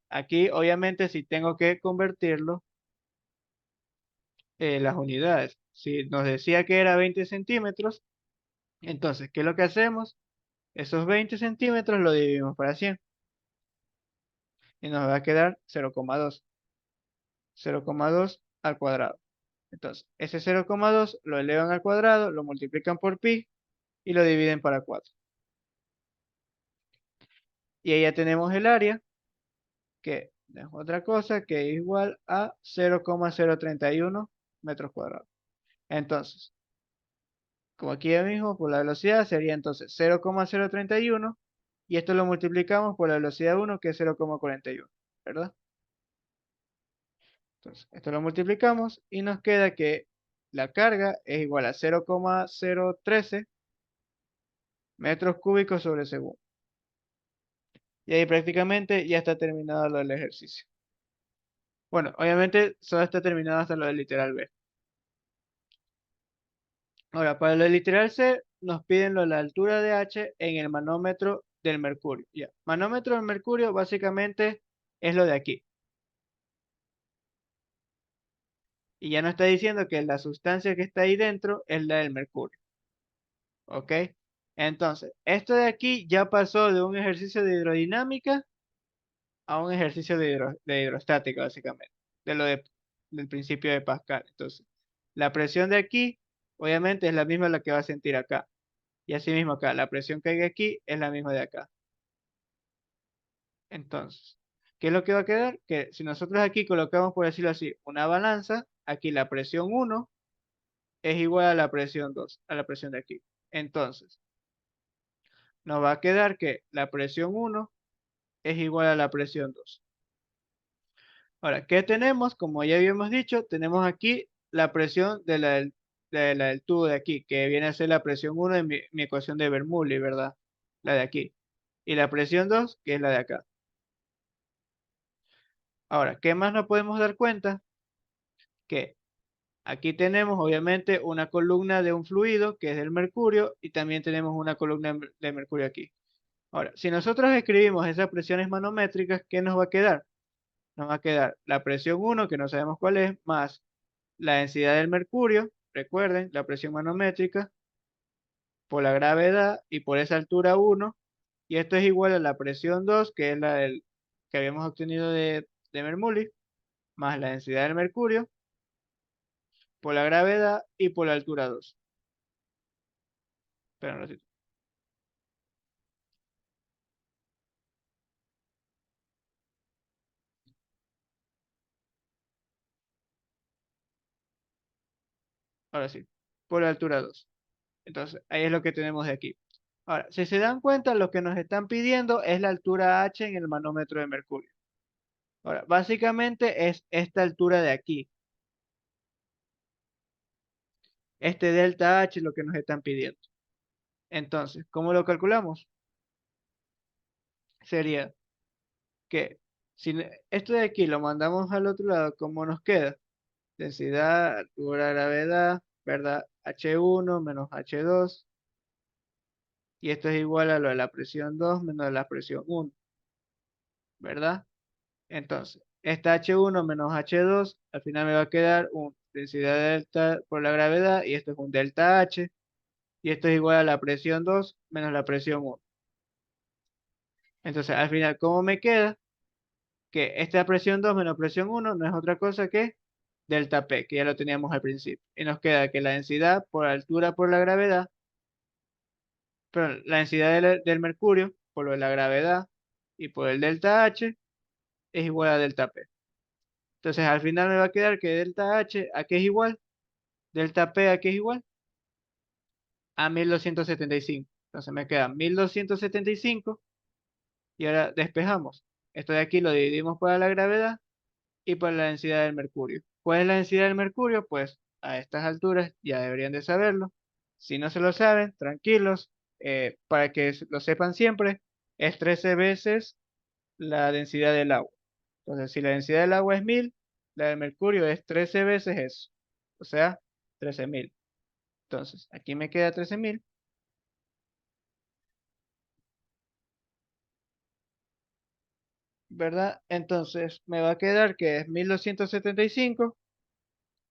Aquí, obviamente, si tengo que convertirlo las unidades. Si nos decía que era 20 centímetros, entonces, ¿qué es lo que hacemos? Esos 20 centímetros lo dividimos para 100 y nos va a quedar 0,2. 0,2 al cuadrado. Entonces, ese 0,2 lo elevan al cuadrado, lo multiplican por pi y lo dividen para 4. Y ahí ya tenemos el área, que no es otra cosa que es igual a 0,031 metros cuadrados. Entonces, como aquí ya mismo, por la velocidad sería entonces 0,031 y esto lo multiplicamos por la velocidad 1 que es 0,41, ¿verdad? Entonces, esto lo multiplicamos y nos queda que la carga es igual a 0,013 metros cúbicos sobre segundo. Y ahí prácticamente ya está terminado lo del ejercicio. Bueno, obviamente solo está terminado hasta lo del literal B. Ahora, para lo del literal C, nos piden lo de la altura de H en el manómetro del mercurio. Ya, manómetro del mercurio básicamente es lo de aquí. Y ya nos está diciendo que la sustancia que está ahí dentro es la del mercurio. ¿Ok? Entonces, esto de aquí ya pasó de un ejercicio de hidrodinámica a un ejercicio de hidrostática, básicamente, del principio de Pascal. Entonces, la presión de aquí, obviamente, es la misma la que va a sentir acá. Y así mismo acá, la presión que hay aquí es la misma de acá. Entonces, ¿qué es lo que va a quedar? Que si nosotros aquí colocamos, por decirlo así, una balanza, aquí la presión 1 es igual a la presión 2, a la presión de aquí. Entonces, nos va a quedar que la presión 1 es igual a la presión 2. Ahora, ¿qué tenemos? Como ya habíamos dicho, tenemos aquí la presión de la del tubo de aquí, que viene a ser la presión 1 de mi ecuación de Bernoulli, ¿verdad? La de aquí. Y la presión 2, que es la de acá. Ahora, ¿qué más nos podemos dar cuenta? Que aquí tenemos obviamente una columna de un fluido, que es del mercurio, y también tenemos una columna de mercurio aquí. Ahora, si nosotros escribimos esas presiones manométricas, ¿qué nos va a quedar? Nos va a quedar la presión 1, que no sabemos cuál es, más la densidad del mercurio, recuerden, la presión manométrica, por la gravedad y por esa altura 1, y esto es igual a la presión 2, que es que habíamos obtenido de Bernoulli, más la densidad del mercurio, por la gravedad y por la altura 2. Espera un ratito. Ahora sí, por la altura 2. Entonces, ahí es lo que tenemos de aquí. Ahora, si se dan cuenta, lo que nos están pidiendo es la altura H en el manómetro de mercurio. Ahora, básicamente es esta altura de aquí. Este delta H es lo que nos están pidiendo. Entonces, ¿cómo lo calculamos? Sería que si esto de aquí lo mandamos al otro lado, ¿cómo nos queda? Densidad, altura, gravedad, ¿verdad? H1 menos H2. Y esto es igual a lo de la presión 2 menos la presión 1, ¿verdad? Entonces, esta H1 menos H2, al final me va a quedar un densidad delta por la gravedad, y esto es un delta H, y esto es igual a la presión 2 menos la presión 1. Entonces, al final, ¿cómo me queda? que esta presión 2 menos presión 1 no es otra cosa que delta P, que ya lo teníamos al principio. Y nos queda que la densidad por altura por la gravedad, pero la densidad del mercurio por lo de la gravedad y por el delta H es igual a delta P. Entonces al final me va a quedar que delta H a qué es igual, delta P a qué es igual, a 1275. Entonces me queda 1275 y ahora despejamos. Esto de aquí lo dividimos por la gravedad y por la densidad del mercurio. ¿Cuál es la densidad del mercurio? Pues a estas alturas ya deberían de saberlo. Si no se lo saben, tranquilos, para que lo sepan siempre, es 13 veces la densidad del agua. Entonces, si la densidad del agua es 1000, la del mercurio es 13 veces eso, o sea, 13.000. Entonces, aquí me queda 13.000, ¿verdad? Entonces, me va a quedar que es 1275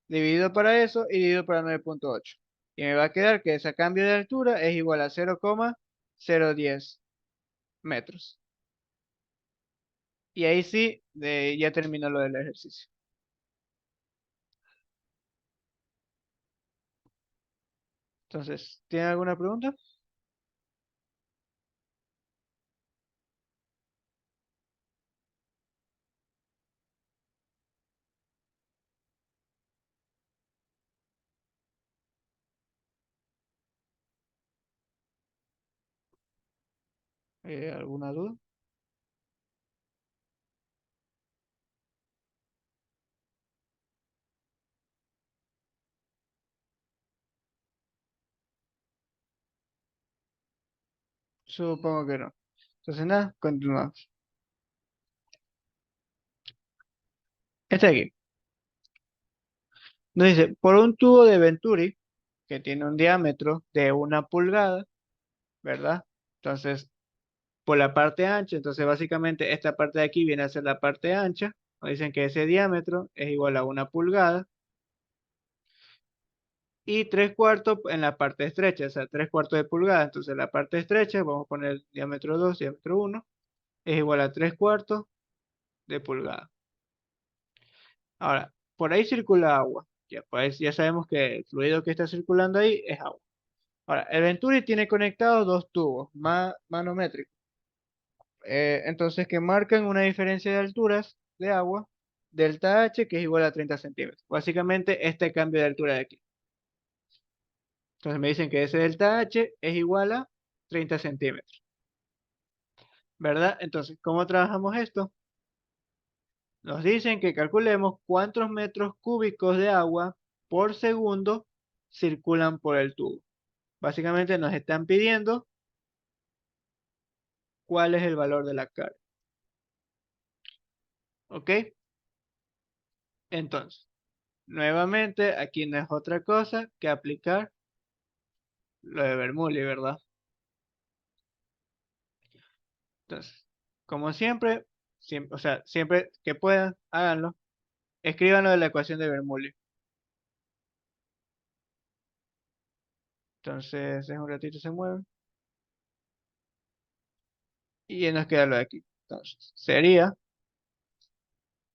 dividido para eso y dividido para 9,8. Y me va a quedar que ese cambio de altura es igual a 0,010 metros. Y ahí sí, ya terminó lo del ejercicio. Entonces, ¿tiene alguna pregunta? ¿Alguna duda? Supongo que no. Entonces, nada, continuamos. Este aquí. Nos dice, por un tubo de Venturi que tiene un diámetro de 1 pulgada, ¿verdad? Entonces, por la parte ancha, entonces básicamente esta parte de aquí viene a ser la parte ancha. Nos dicen que ese diámetro es igual a 1 pulgada y 3/4 en la parte estrecha, o sea, 3/4 de pulgada. Entonces, la parte estrecha, vamos a poner diámetro 2, diámetro 1, es igual a 3/4 de pulgada. Ahora, por ahí circula agua. Ya, pues, ya sabemos que el fluido que está circulando ahí es agua. Ahora, el Venturi tiene conectados dos tubos manométricos. Entonces, que marcan una diferencia de alturas de agua, delta H, que es igual a 30 centímetros. Básicamente, este cambio de altura de aquí. Entonces, me dicen que ese delta H es igual a 30 centímetros, ¿verdad? Entonces, ¿cómo trabajamos esto? Nos dicen que calculemos cuántos metros cúbicos de agua por segundo circulan por el tubo. Básicamente nos están pidiendo cuál es el valor de la carga. ¿Ok? Entonces, nuevamente, aquí no es otra cosa que aplicar lo de Bernoulli, ¿verdad? Entonces, como siempre, o sea, siempre que puedan, háganlo. Escríbanlo de la ecuación de Bernoulli. Entonces, en un ratito se mueve. Y ya nos queda lo de aquí. Entonces, sería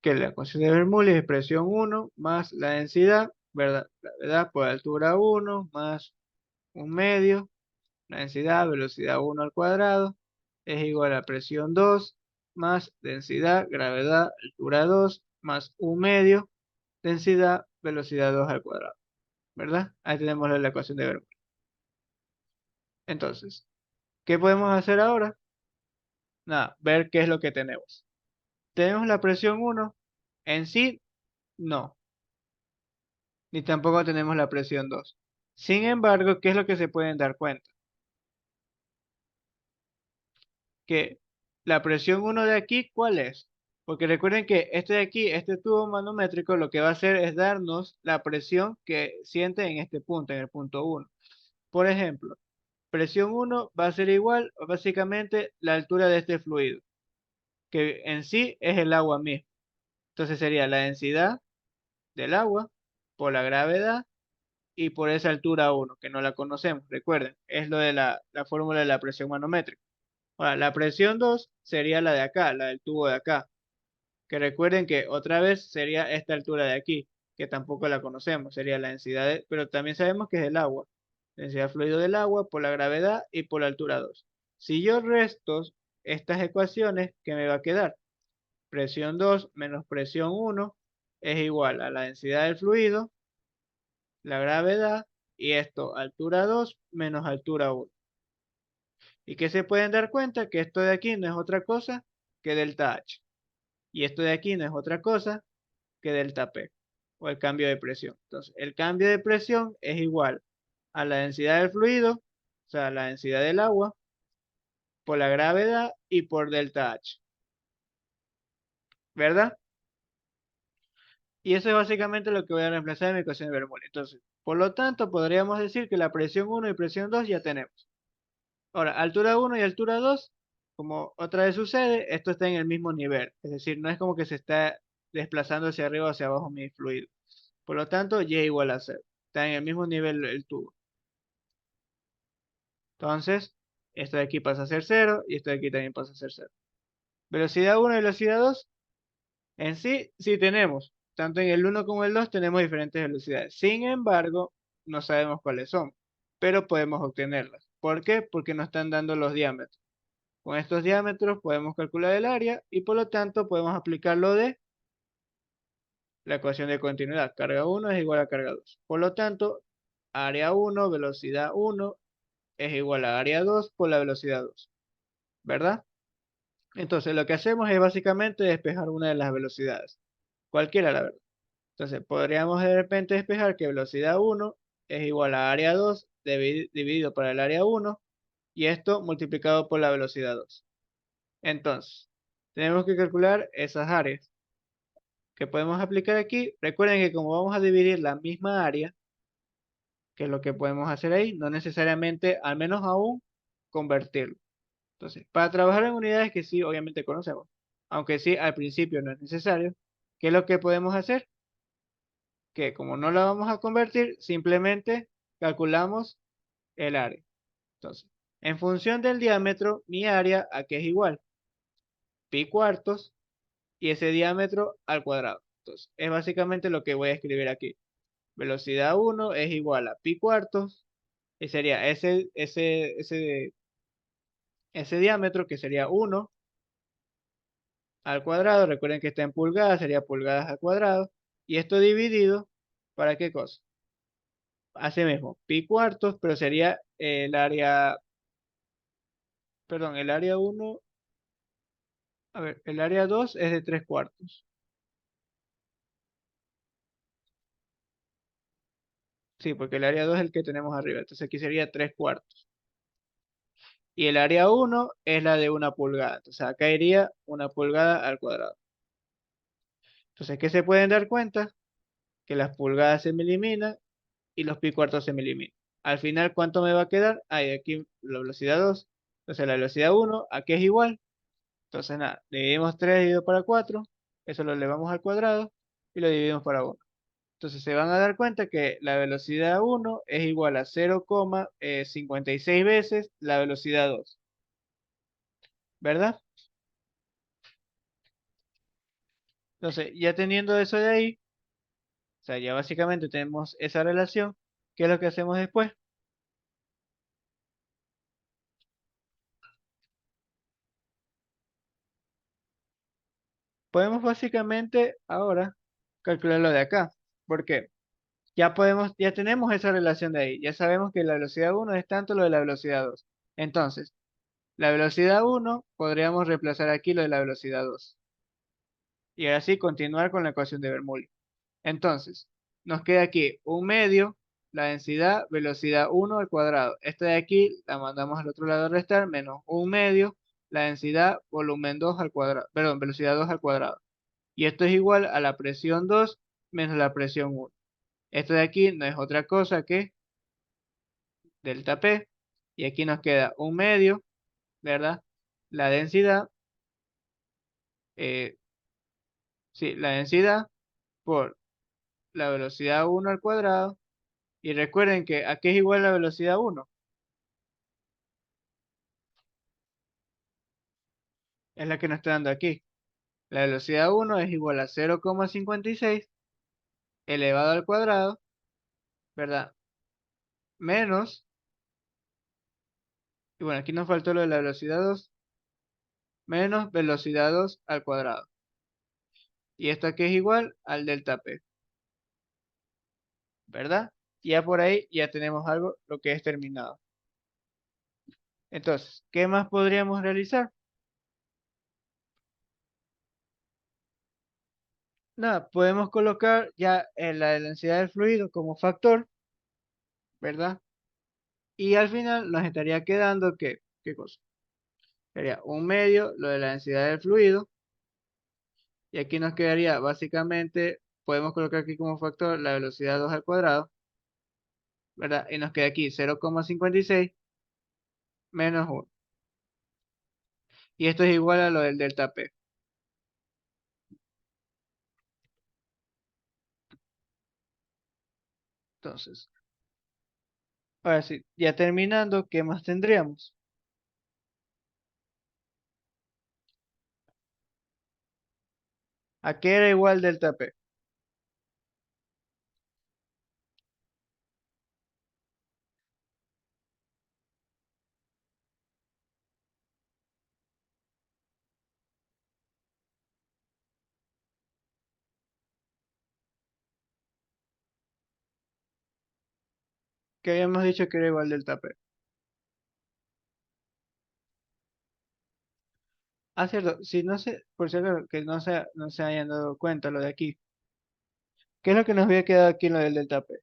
que la ecuación de Bernoulli es presión 1 más la densidad, ¿verdad? La verdad por altura 1 más un medio, la densidad, velocidad 1 al cuadrado, es igual a presión 2 más densidad, gravedad, altura 2 más un medio, densidad, velocidad 2 al cuadrado, ¿verdad? Ahí tenemos la ecuación de Bernoulli. Entonces, ¿qué podemos hacer ahora? Nada, ver qué es lo que tenemos. ¿Tenemos la presión 1? En sí, no, ni tampoco tenemos la presión 2. Sin embargo, ¿qué es lo que se pueden dar cuenta? Que la presión 1 de aquí, ¿cuál es? Porque recuerden que este de aquí, este tubo manométrico, lo que va a hacer es darnos la presión que siente en este punto, en el punto 1. Por ejemplo, presión 1 va a ser igual a básicamente la altura de este fluido, que en sí es el agua misma. Entonces sería la densidad del agua por la gravedad y por esa altura 1, que no la conocemos, recuerden, es lo de la fórmula de la presión manométrica. Ahora, la presión 2 sería la de acá, la del tubo de acá. Que recuerden que otra vez sería esta altura de aquí, que tampoco la conocemos, sería la densidad, pero también sabemos que es el agua. Densidad fluido del agua por la gravedad y por la altura 2. Si yo resto estas ecuaciones, ¿qué me va a quedar? Presión 2 menos presión 1 es igual a la densidad del fluido, la gravedad, y esto, altura 2 menos altura 1. ¿Y que se pueden dar cuenta? Que esto de aquí no es otra cosa que delta H. Y esto de aquí no es otra cosa que delta P, o el cambio de presión. Entonces, el cambio de presión es igual a la densidad del fluido, o sea, la densidad del agua, por la gravedad y por delta H. ¿Verdad? Y eso es básicamente lo que voy a reemplazar en mi ecuación de Bernoulli. Entonces, por lo tanto, podríamos decir que la presión 1 y presión 2 ya tenemos. Ahora, altura 1 y altura 2, como otra vez sucede, esto está en el mismo nivel. Es decir, no es como que se está desplazando hacia arriba o hacia abajo mi fluido. Por lo tanto, y igual a 0. Está en el mismo nivel el tubo. Entonces, esto de aquí pasa a ser 0 y esto de aquí también pasa a ser 0. Velocidad 1 y velocidad 2, en sí, sí tenemos. Tanto en el 1 como el 2 tenemos diferentes velocidades. Sin embargo, no sabemos cuáles son, pero podemos obtenerlas. ¿Por qué? Porque nos están dando los diámetros. Con estos diámetros podemos calcular el área y por lo tanto podemos aplicar lo de la ecuación de continuidad. Carga 1 es igual a carga 2. Por lo tanto, área 1, velocidad 1 es igual a área 2 por la velocidad 2. ¿Verdad? Entonces, lo que hacemos es básicamente despejar una de las velocidades. Cualquiera, la verdad. Entonces, podríamos de repente despejar que velocidad 1 es igual a área 2 dividido por el área 1 y esto multiplicado por la velocidad 2. Entonces, tenemos que calcular esas áreas que podemos aplicar aquí. Recuerden que como vamos a dividir la misma área, que es lo que podemos hacer ahí, no necesariamente, al menos aún, convertirlo. Entonces, para trabajar en unidades que sí, obviamente conocemos, aunque sí al principio no es necesario, ¿qué es lo que podemos hacer? Que como no la vamos a convertir, simplemente calculamos el área. Entonces, en función del diámetro, mi área a qué es igual, pi cuartos, y ese diámetro al cuadrado. Entonces, es básicamente lo que voy a escribir aquí. Velocidad 1 es igual a pi cuartos, y sería ese diámetro que sería 1 al cuadrado. Recuerden que está en pulgadas, sería pulgadas al cuadrado. Y esto dividido, ¿para qué cosa? Así mismo, pi cuartos, pero sería el área, perdón, el área 1, a ver, el área 2 es de 3 cuartos. Sí, porque el área 2 es el que tenemos arriba, entonces aquí sería 3 cuartos. Y el área 1 es la de 1 pulgada, entonces acá iría 1 pulgada al cuadrado. Entonces, ¿qué se pueden dar cuenta? Que las pulgadas se me eliminan y los pi cuartos se me eliminan. Al final, ¿cuánto me va a quedar? Ahí, aquí la velocidad 2. Entonces, la velocidad 1, aquí es igual. Entonces, nada, dividimos 3 dividido para 4. Eso lo elevamos al cuadrado y lo dividimos para 1. Entonces, se van a dar cuenta que la velocidad 1 es igual a 0,56 veces la velocidad 2. ¿Verdad? Entonces, ya teniendo eso de ahí, o sea, ya básicamente tenemos esa relación. ¿Qué es lo que hacemos después? Podemos básicamente ahora calcular lo de acá. ¿Por qué? Ya tenemos esa relación de ahí. Ya sabemos que la velocidad 1 es tanto lo de la velocidad 2. Entonces, la velocidad 1 podríamos reemplazar aquí lo de la velocidad 2. Y ahora sí, continuar con la ecuación de Bernoulli. Entonces, nos queda aquí un medio, la densidad, velocidad 1 al cuadrado. Esta de aquí la mandamos al otro lado a restar, menos un medio, la densidad, volumen 2 al cuadrado, perdón, velocidad 2 al cuadrado. Y esto es igual a la presión 2 menos la presión 1. Esto de aquí no es otra cosa que delta P. Y aquí nos queda un medio, ¿verdad? La densidad, eh, sí, la densidad por la velocidad 1 al cuadrado. Y recuerden que aquí es igual a la velocidad 1. Es la que nos está dando aquí. La velocidad 1 es igual a 0,56 elevado al cuadrado, ¿verdad? Menos, y bueno, aquí nos faltó lo de la velocidad 2, menos velocidad 2 al cuadrado. Y esto aquí es igual al delta P, ¿verdad? Ya por ahí ya tenemos algo, lo que es terminado. Entonces, ¿qué más podríamos realizar? Nada, podemos colocar ya en la densidad del fluido como factor, ¿verdad? Y al final nos estaría quedando que, ¿qué cosa? Sería un medio, lo de la densidad del fluido, y aquí nos quedaría básicamente, podemos colocar aquí como factor la velocidad 2 al cuadrado, ¿verdad? Y nos queda aquí 0,56 menos 1. Y esto es igual a lo del delta P. Entonces, ahora sí, ya terminando, ¿qué más tendríamos? ¿A qué era igual delta P? Que habíamos dicho que era igual delta P. Ah, cierto, si no se, por cierto, que no se hayan dado cuenta lo de aquí. ¿Qué es lo que nos había quedado aquí en lo del delta P?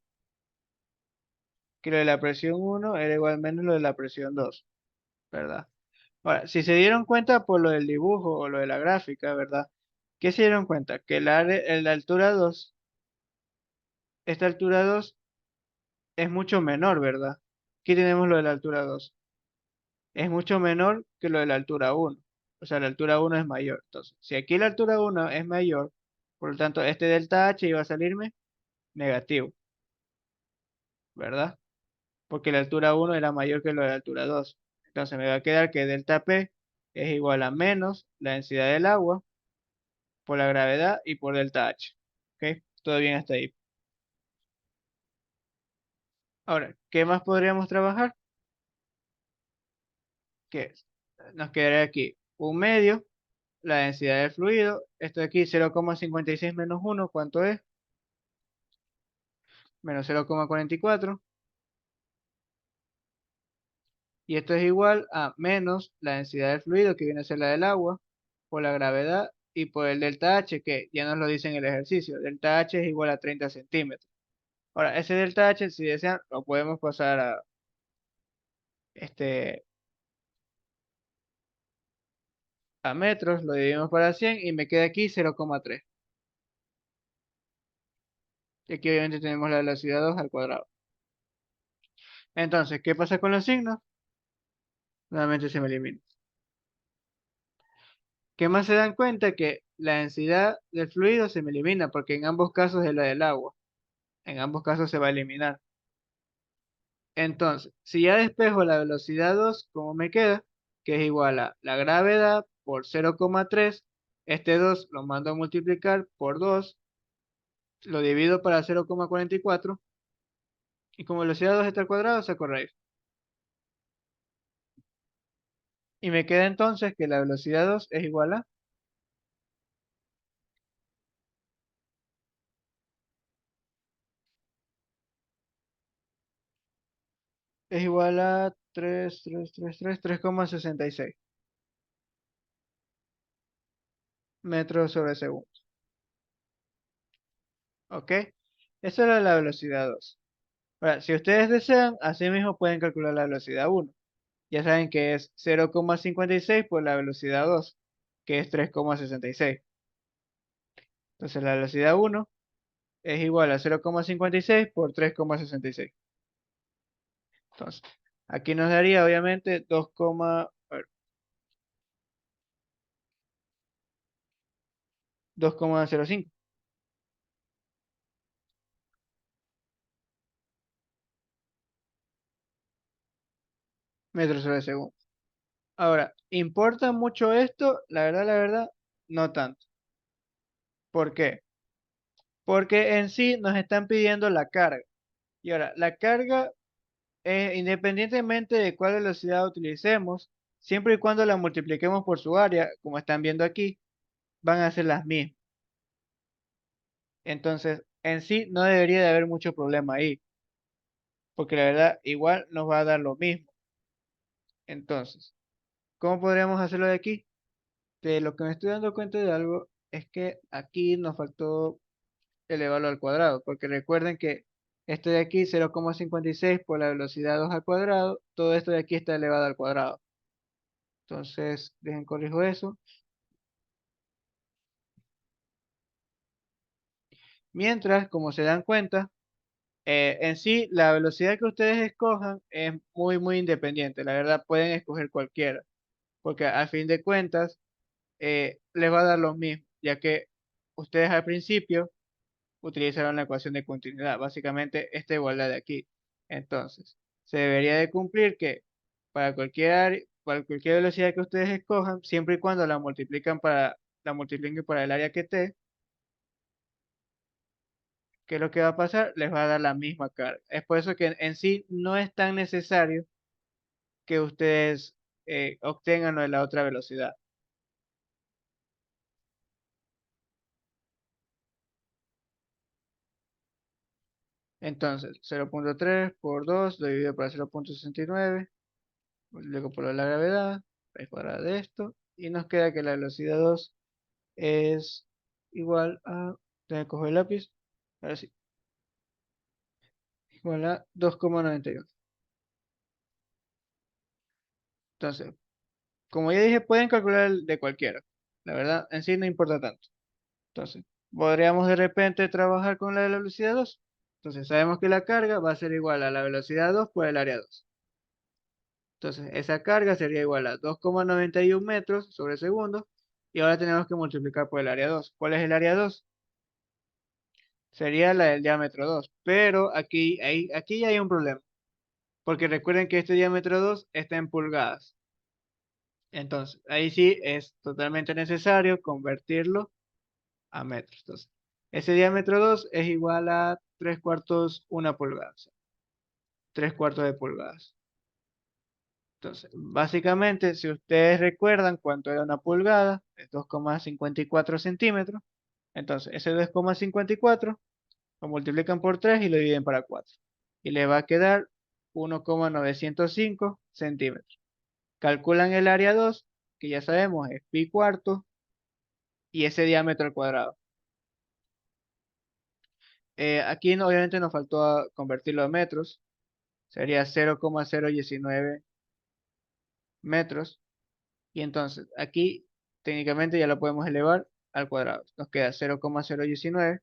Que lo de la presión 1 era igual menos lo de la presión 2, ¿verdad? Ahora, si se dieron cuenta por lo del dibujo o lo de la gráfica, ¿verdad? ¿Qué se dieron cuenta? Que la altura 2, esta altura 2 es mucho menor, ¿verdad? Aquí tenemos lo de la altura 2. Es mucho menor que lo de la altura 1. O sea, la altura 1 es mayor. Entonces, si aquí la altura 1 es mayor, por lo tanto, este delta H iba a salirme negativo, ¿verdad? Porque la altura 1 era mayor que lo de la altura 2. Entonces me va a quedar que delta P es igual a menos la densidad del agua por la gravedad y por delta H. ¿Ok? Todo bien hasta ahí. Ahora, ¿qué más podríamos trabajar? Que nos quedaría aquí un medio, la densidad del fluido. Esto de aquí 0,56 menos 1, ¿cuánto es? Menos 0,44. Y esto es igual a menos la densidad del fluido, que viene a ser la del agua, por la gravedad y por el delta H, que ya nos lo dice en el ejercicio. Delta H es igual a 30 centímetros. Ahora, ese delta H, si desean, lo podemos pasar este, a metros, lo dividimos para 100 y me queda aquí 0,3. Y aquí obviamente tenemos la velocidad 2 al cuadrado. Entonces, ¿qué pasa con los signos? Nuevamente se me elimina. ¿Qué más se dan cuenta? Que la densidad del fluido se me elimina porque en ambos casos es la del agua. En ambos casos se va a eliminar. Entonces, si ya despejo la velocidad 2, ¿cómo me queda? Que es igual a la gravedad por 0,3. Este 2 lo mando a multiplicar por 2. Lo divido para 0,44. Y como velocidad 2 está al cuadrado, saco raíz. Y me queda entonces que la velocidad 2 es igual a 3,66 metros sobre segundo. ¿Ok? Esa era la velocidad 2. Ahora, si ustedes desean, así mismo pueden calcular la velocidad 1. Ya saben que es 0,56 por la velocidad 2, que es 3,66. Entonces la velocidad 1 es igual a 0,56 por 3,66. Entonces, aquí nos daría obviamente 2,05 metros sobre segundo. Ahora, ¿importa mucho esto? La verdad, no tanto. ¿Por qué? Porque en sí nos están pidiendo la carga. Y ahora, la carga, independientemente de cuál velocidad utilicemos, siempre y cuando la multipliquemos por su área, como están viendo aquí, van a ser las mismas. Entonces, en sí no debería de haber mucho problema ahí, porque la verdad igual nos va a dar lo mismo. Entonces, ¿cómo podríamos hacerlo de aquí? De lo que me estoy dando cuenta de algo es que aquí nos faltó elevarlo al cuadrado, porque recuerden que esto de aquí, 0,56 por la velocidad 2 al cuadrado, todo esto de aquí está elevado al cuadrado. Entonces, dejen corrijo eso. Mientras, como se dan cuenta, en sí, la velocidad que ustedes escojan es muy independiente. La verdad, pueden escoger cualquiera, porque al fin de cuentas, les va a dar lo mismo, ya que ustedes al principio utilizaron la ecuación de continuidad, básicamente esta igualdad de aquí. Entonces, se debería de cumplir que para cualquier velocidad que ustedes escojan, siempre y cuando la multipliquen para el área que esté, ¿qué es lo que va a pasar? Les va a dar la misma carga. Es por eso que en sí no es tan necesario que ustedes obtengan lo de la otra velocidad. Entonces, 0,3 por 2 lo dividido por 0,69, luego por la gravedad, raíz cuadrada de esto, y nos queda que la velocidad 2 es igual a, tengo que coger el lápiz, ahora sí, igual a 2,91. Entonces, como ya dije, pueden calcular el de cualquiera. La verdad, en sí no importa tanto. Entonces, podríamos de repente trabajar con la de la velocidad 2. Entonces, sabemos que la carga va a ser igual a la velocidad 2 por el área 2. Entonces, esa carga sería igual a 2,91 metros sobre segundo. Y ahora tenemos que multiplicar por el área 2. ¿Cuál es el área 2? Sería la del diámetro 2. Pero aquí ya hay un problema. Porque recuerden que este diámetro 2 está en pulgadas. Entonces, ahí sí es totalmente necesario convertirlo a metros. Entonces, ese diámetro 2 es igual a 3 cuartos una pulgada. O sea, 3 cuartos de pulgadas. Entonces, básicamente, si ustedes recuerdan cuánto era una pulgada, es 2,54 centímetros. Entonces, ese 2,54 lo multiplican por 3 y lo dividen para 4. Y le va a quedar 1,905 centímetros. Calculan el área 2, que ya sabemos es pi cuarto, y ese diámetro al cuadrado. Aquí obviamente nos faltó convertirlo a metros. Sería 0,019 metros. Y entonces aquí técnicamente ya lo podemos elevar al cuadrado. Nos queda 0,019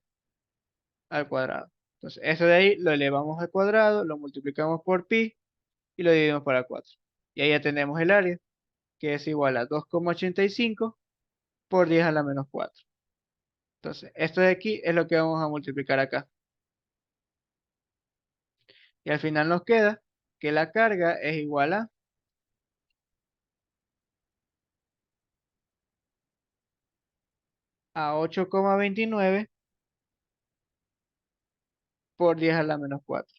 al cuadrado. Entonces eso de ahí lo elevamos al cuadrado, lo multiplicamos por pi y lo dividimos para 4. Y ahí ya tenemos el área, que es igual a 2,85 por 10 a la menos 4. Entonces esto de aquí es lo que vamos a multiplicar acá. Y al final nos queda que la carga es igual a 8,29 por 10 a la menos 4.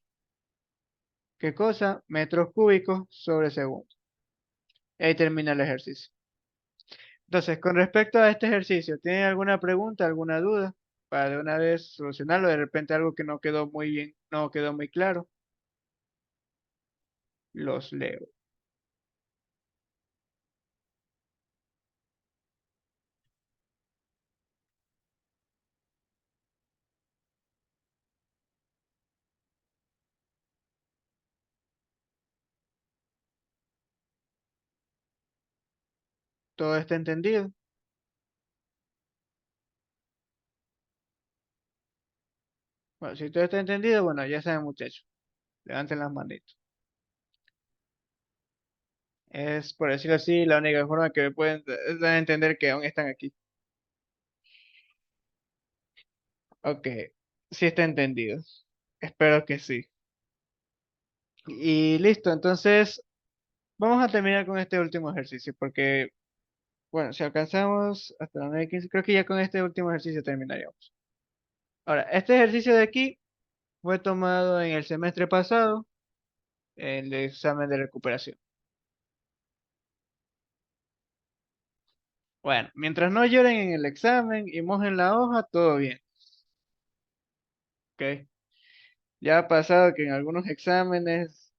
¿Qué cosa? Metros cúbicos sobre segundo. Y ahí termina el ejercicio. Entonces, con respecto a este ejercicio, ¿tienen alguna pregunta, alguna duda? Para de una vez solucionarlo, de repente algo que no quedó muy bien, no quedó muy claro, los leo. ¿Todo está entendido? Bueno, si todo está entendido, bueno, ya saben, muchachos, levanten las manitos. Es, por decirlo así, la única forma que me pueden dar a entender que aún están aquí. Ok, sí está entendido. Espero que sí. Y listo, entonces vamos a terminar con este último ejercicio porque Bueno, si alcanzamos hasta la 9:15, creo que ya con este último ejercicio terminaríamos. Ahora, este ejercicio de aquí fue tomado en el semestre pasado, en el examen de recuperación. Bueno, mientras no lloren en el examen y mojen la hoja, todo bien. ¿Ok? Ya ha pasado que en algunos exámenes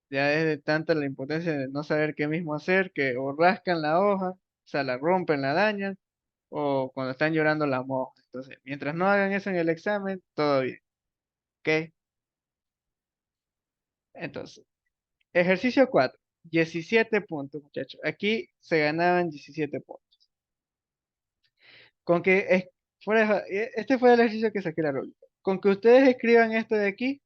ya es de tanta la impotencia de no saber qué mismo hacer, que o rascan la hoja, o sea, la rompen, la dañan, o cuando están llorando la mojan. Entonces, mientras no hagan eso en el examen, todo bien. ¿Ok? Entonces, ejercicio 4, 17 puntos, muchachos. Aquí se ganaban 17 puntos. Con que este fue el ejercicio que saqué la ruleta. Con que ustedes escriban esto de aquí,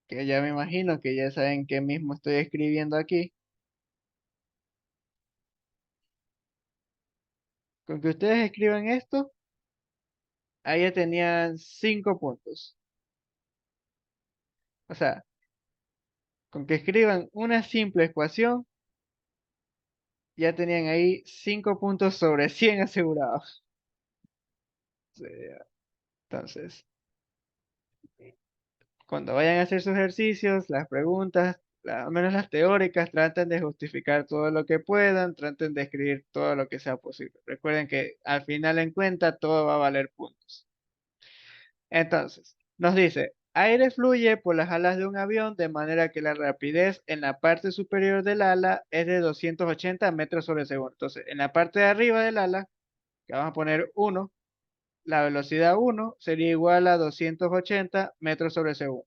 que ya me imagino que ya saben qué mismo estoy escribiendo aquí. Con que ustedes escriban esto, ahí ya tenían 5 puntos. O sea, con que escriban una simple ecuación, ya tenían ahí 5 puntos sobre 100 asegurados. Sí, entonces, cuando vayan a hacer sus ejercicios, las preguntas, al menos las teóricas, traten de justificar todo lo que puedan, traten de escribir todo lo que sea posible. Recuerden que al final en cuenta todo va a valer puntos. Entonces, nos dice, aire fluye por las alas de un avión de manera que la rapidez en la parte superior del ala es de 280 metros sobre segundo. Entonces, en la parte de arriba del ala, que vamos a poner 1, la velocidad 1 sería igual a 280 metros sobre segundo.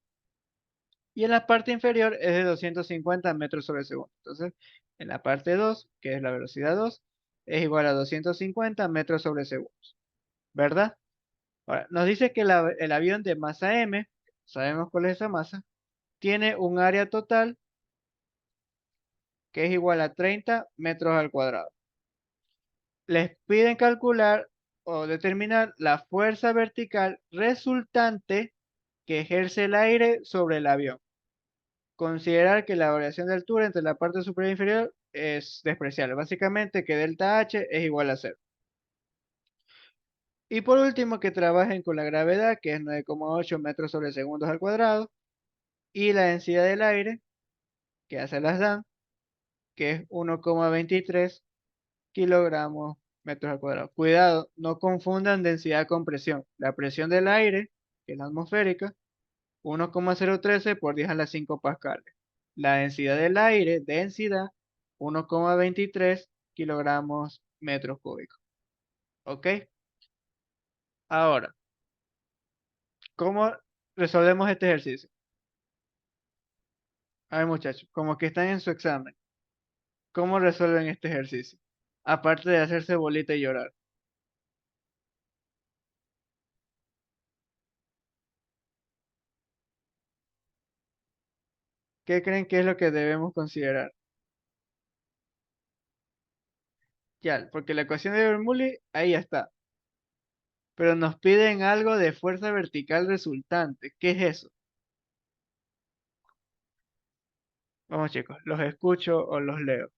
Y en la parte inferior es de 250 metros sobre segundo. Entonces, en la parte 2, que es la velocidad 2, es igual a 250 metros sobre segundo. ¿Verdad? Ahora, nos dice que el avión de masa M, sabemos cuál es esa masa, tiene un área total que es igual a 30 metros al cuadrado. Les piden calcular o determinar la fuerza vertical resultante que ejerce el aire sobre el avión. Considerar que la variación de altura entre la parte superior e inferior es despreciable. Básicamente que delta H es igual a cero. Y por último, que trabajen con la gravedad, que es 9,8 metros sobre segundos al cuadrado, y la densidad del aire, que ya se las dan, que es 1,23 kilogramos metros al cuadrado. Cuidado, no confundan densidad con presión. La presión del aire, que es la atmosférica, 1,013 por 10 a la 5 pascales. La densidad del aire, densidad, 1,23 kilogramos metros cúbicos. ¿Ok? Ahora, ¿cómo resolvemos este ejercicio? A ver, muchachos, como que están en su examen, ¿cómo resuelven este ejercicio? Aparte de hacerse bolita y llorar. ¿Qué creen que es lo que debemos considerar? Ya, porque la ecuación de Bernoulli, ahí ya está. Pero nos piden algo de fuerza vertical resultante. ¿Qué es eso? Vamos, chicos, ¿los escucho o los leo?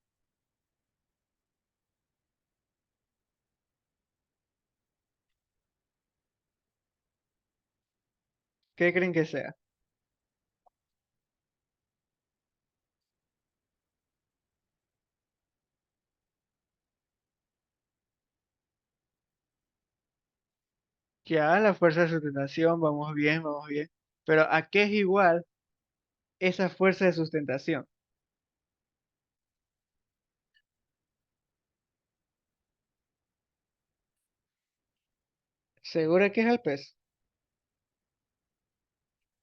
¿Qué creen que sea? Ya, la fuerza de sustentación, vamos bien, vamos bien. Pero ¿a qué es igual esa fuerza de sustentación? ¿Segura que es el peso?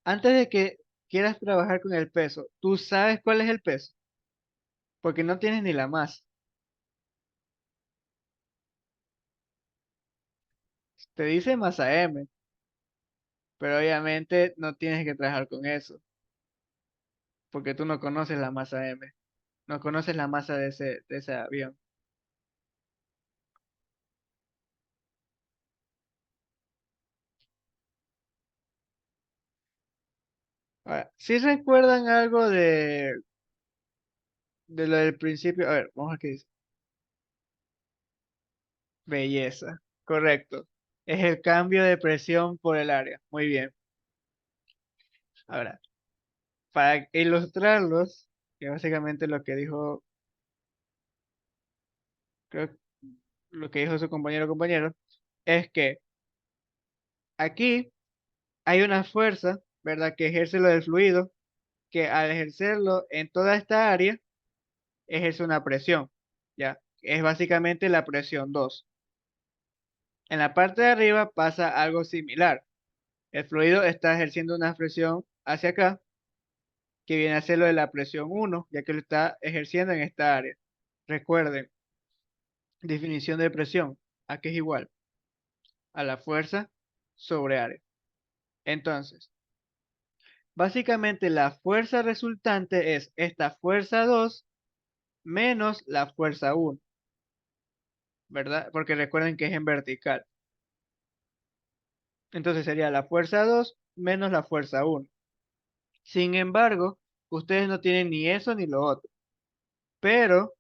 Antes de que quieras trabajar con el peso, ¿tú sabes cuál es el peso? Porque no tienes ni la masa. Te dice masa M, pero obviamente no tienes que trabajar con eso, porque tú no conoces la masa M, no conoces la masa de ese avión. Ahora, si recuerdan algo de lo del principio, a ver, vamos a ver qué dice. Belleza, correcto. Es el cambio de presión por el área. Muy bien. Ahora, para ilustrarlos, que básicamente lo que dijo, creo, lo que dijo su compañero, es que aquí hay una fuerza, ¿verdad? Que ejerce lo del fluido, que al ejercerlo en toda esta área, ejerce una presión, ¿ya? Es básicamente la presión 2. En la parte de arriba pasa algo similar. El fluido está ejerciendo una presión hacia acá, que viene a ser lo de la presión 1, ya que lo está ejerciendo en esta área. Recuerden, definición de presión, ¿a qué es igual? A la fuerza sobre área. Entonces, básicamente la fuerza resultante es esta fuerza 2 menos la fuerza 1, ¿verdad? Porque recuerden que es en vertical. Entonces sería la fuerza 2 menos la fuerza 1. Sin embargo, ustedes no tienen ni eso ni lo otro. Pero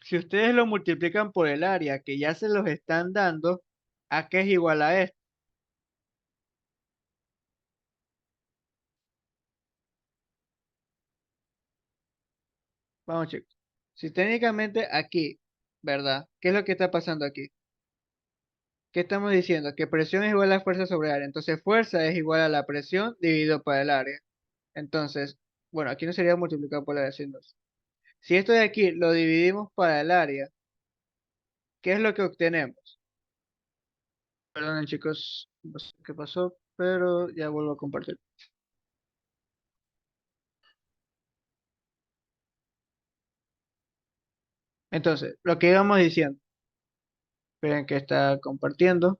si ustedes lo multiplican por el área que ya se los están dando, ¿a qué es igual a esto? Vamos, chicos. Si técnicamente aquí, ¿verdad? ¿Qué es lo que está pasando aquí? ¿Qué estamos diciendo? Que presión es igual a fuerza sobre área. Entonces, fuerza es igual a la presión dividido por el área. Entonces, bueno, aquí no sería multiplicado por el área, sino. Si esto de aquí lo dividimos para el área, ¿qué es lo que obtenemos? Perdonen, chicos, no sé qué pasó, pero ya vuelvo a compartir. Entonces, lo que íbamos diciendo, esperen que está compartiendo.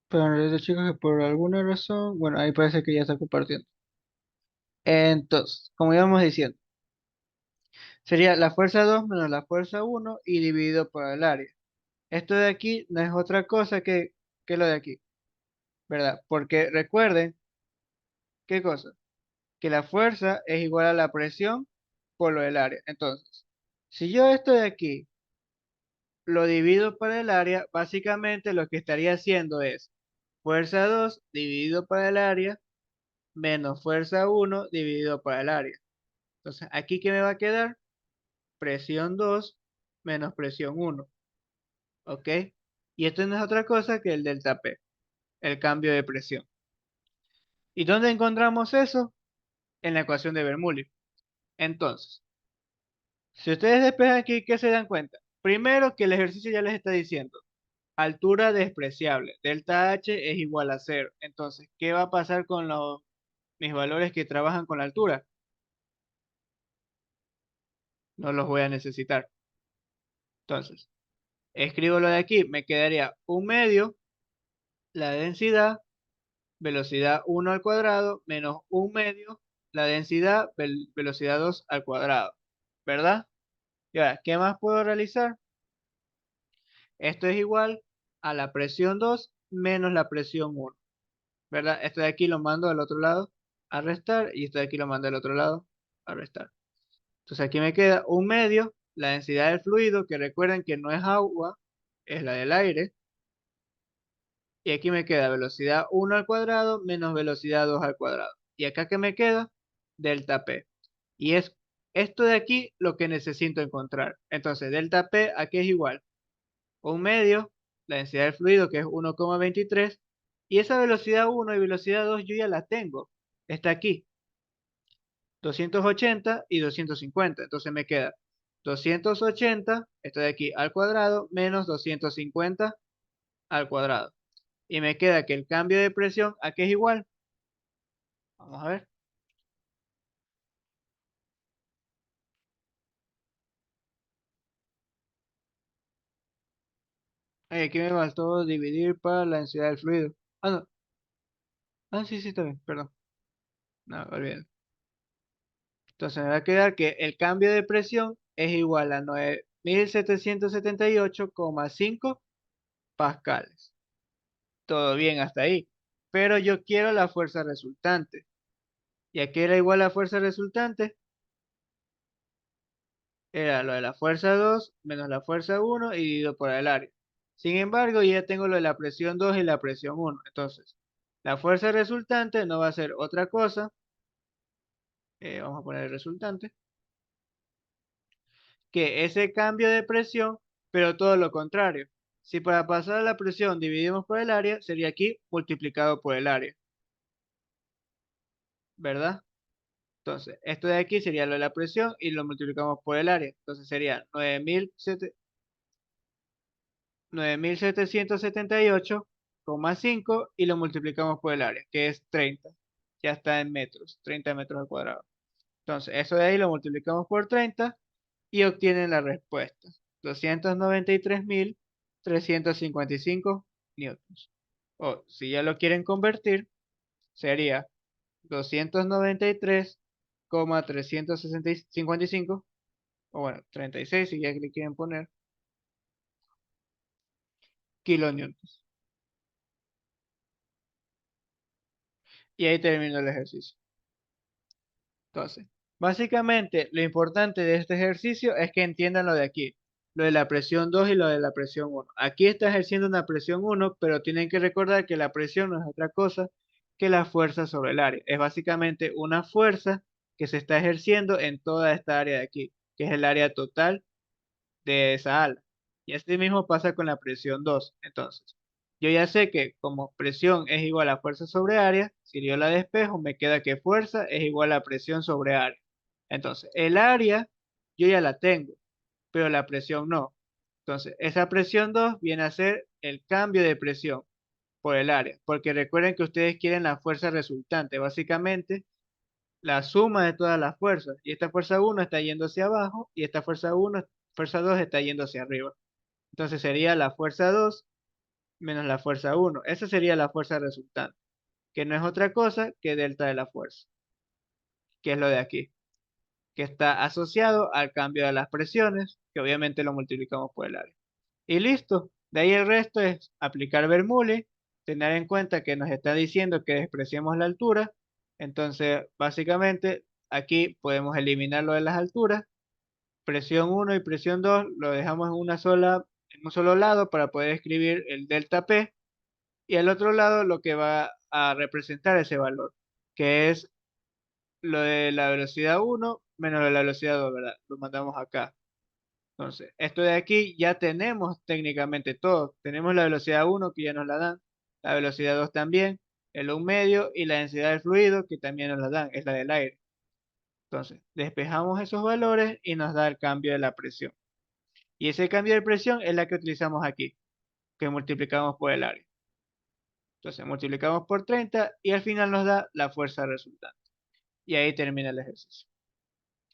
Pero en realidad, chicos, que por alguna razón, bueno, ahí parece que ya está compartiendo. Entonces, como íbamos diciendo, sería la fuerza 2 menos la fuerza 1 y dividido por el área. Esto de aquí no es otra cosa que lo de aquí, ¿verdad? Porque recuerden, ¿qué cosa? Que la fuerza es igual a la presión por lo del área. Entonces, si yo esto de aquí lo divido por el área, básicamente lo que estaría haciendo es fuerza 2 dividido por el área menos fuerza 1 dividido por el área. Entonces, aquí ¿qué me va a quedar? Presión 2 menos presión 1. ¿Ok? Y esto no es otra cosa que el delta P, el cambio de presión. ¿Y dónde encontramos eso? En la ecuación de Bernoulli. Entonces, si ustedes despejan aquí, ¿qué se dan cuenta? Primero que el ejercicio ya les está diciendo, altura despreciable, delta H es igual a cero. Entonces, ¿qué va a pasar con mis valores que trabajan con la altura? No los voy a necesitar. Entonces, escribo lo de aquí, me quedaría un medio, la densidad, velocidad 1 al cuadrado, menos un medio, la densidad, velocidad 2 al cuadrado. ¿Verdad? Y ahora, ¿qué más puedo realizar? Esto es igual a la presión 2 menos la presión 1. ¿Verdad? Esto de aquí lo mando al otro lado a restar y esto de aquí lo mando al otro lado a restar. Entonces aquí me queda un medio, la densidad del fluido, que recuerden que no es agua, es la del aire. Y aquí me queda velocidad 1 al cuadrado menos velocidad 2 al cuadrado. Y acá que me queda delta P. Y es esto de aquí lo que necesito encontrar. Entonces delta P aquí es igual un medio, la densidad del fluido que es 1,23. Y esa velocidad 1 y velocidad 2 yo ya la tengo. Está aquí. 280 y 250. Entonces me queda 280, esto de aquí al cuadrado, menos 250 al cuadrado. Y me queda que el cambio de presión aquí es igual. Vamos a ver. Ay, aquí me faltó dividir para la densidad del fluido. Ah, no. Ah, sí, sí, está bien, perdón. No, olvídalo. Entonces me va a quedar que el cambio de presión es igual a 9778,5 pascales. Todo bien hasta ahí. Pero yo quiero la fuerza resultante. ¿Y a qué era igual la fuerza resultante? Era lo de la fuerza 2 menos la fuerza uno y dividido por el área. Sin embargo, ya tengo lo de la presión 2 y la presión uno. Entonces, la fuerza resultante no va a ser otra cosa. Vamos a poner el resultante. Que ese cambio de presión, pero todo lo contrario. Si para pasar a la presión dividimos por el área, sería aquí multiplicado por el área, ¿verdad? Entonces, esto de aquí sería lo de la presión y lo multiplicamos por el área. Entonces sería 9778,5 y lo multiplicamos por el área, que es 30. Ya está en metros, 30 metros al cuadrado. Entonces, eso de ahí lo multiplicamos por 30 y obtienen la respuesta. 293.355 newtons. O si ya lo quieren convertir, sería 293,355, o bueno, 36 si ya le quieren poner, kilonewtons. Y ahí termino el ejercicio. Entonces, básicamente lo importante de este ejercicio es que entiendan lo de aquí, lo de la presión 2 y lo de la presión uno. Aquí está ejerciendo una presión uno, pero tienen que recordar que la presión no es otra cosa que la fuerza sobre el área. Es básicamente una fuerza que se está ejerciendo en toda esta área de aquí, que es el área total de esa ala. Y así mismo pasa con la presión 2. Entonces, yo ya sé que como presión es igual a fuerza sobre área, si yo la despejo, me queda que fuerza es igual a presión sobre área. Entonces, el área yo ya la tengo, pero la presión no. Entonces, esa presión 2 viene a ser el cambio de presión por el área, porque recuerden que ustedes quieren la fuerza resultante, básicamente la suma de todas las fuerzas. Y esta fuerza uno está yendo hacia abajo y esta fuerza 2 está yendo hacia arriba. Entonces sería la fuerza 2 menos la fuerza uno. Esa sería la fuerza resultante, que no es otra cosa que delta de la fuerza, que es lo de aquí, que está asociado al cambio de las presiones, que obviamente lo multiplicamos por el área. Y listo. De ahí el resto es aplicar Bernoulli, tener en cuenta que nos está diciendo que despreciemos la altura. Entonces, básicamente, aquí podemos eliminar lo de las alturas. Presión uno y presión 2 lo dejamos en un solo lado para poder escribir el delta P. Y al otro lado lo que va a representar ese valor, que es lo de la velocidad uno menos lo de la velocidad 2, ¿verdad? Lo mandamos acá. Entonces, esto de aquí ya tenemos técnicamente todo. Tenemos la velocidad uno que ya nos la dan, la velocidad 2 también, el 1 medio y la densidad del fluido que también nos la dan, es la del aire. Entonces, despejamos esos valores y nos da el cambio de la presión. Y ese cambio de presión es la que utilizamos aquí, que multiplicamos por el área. Entonces, multiplicamos por 30 y al final nos da la fuerza resultante. Y ahí termina el ejercicio.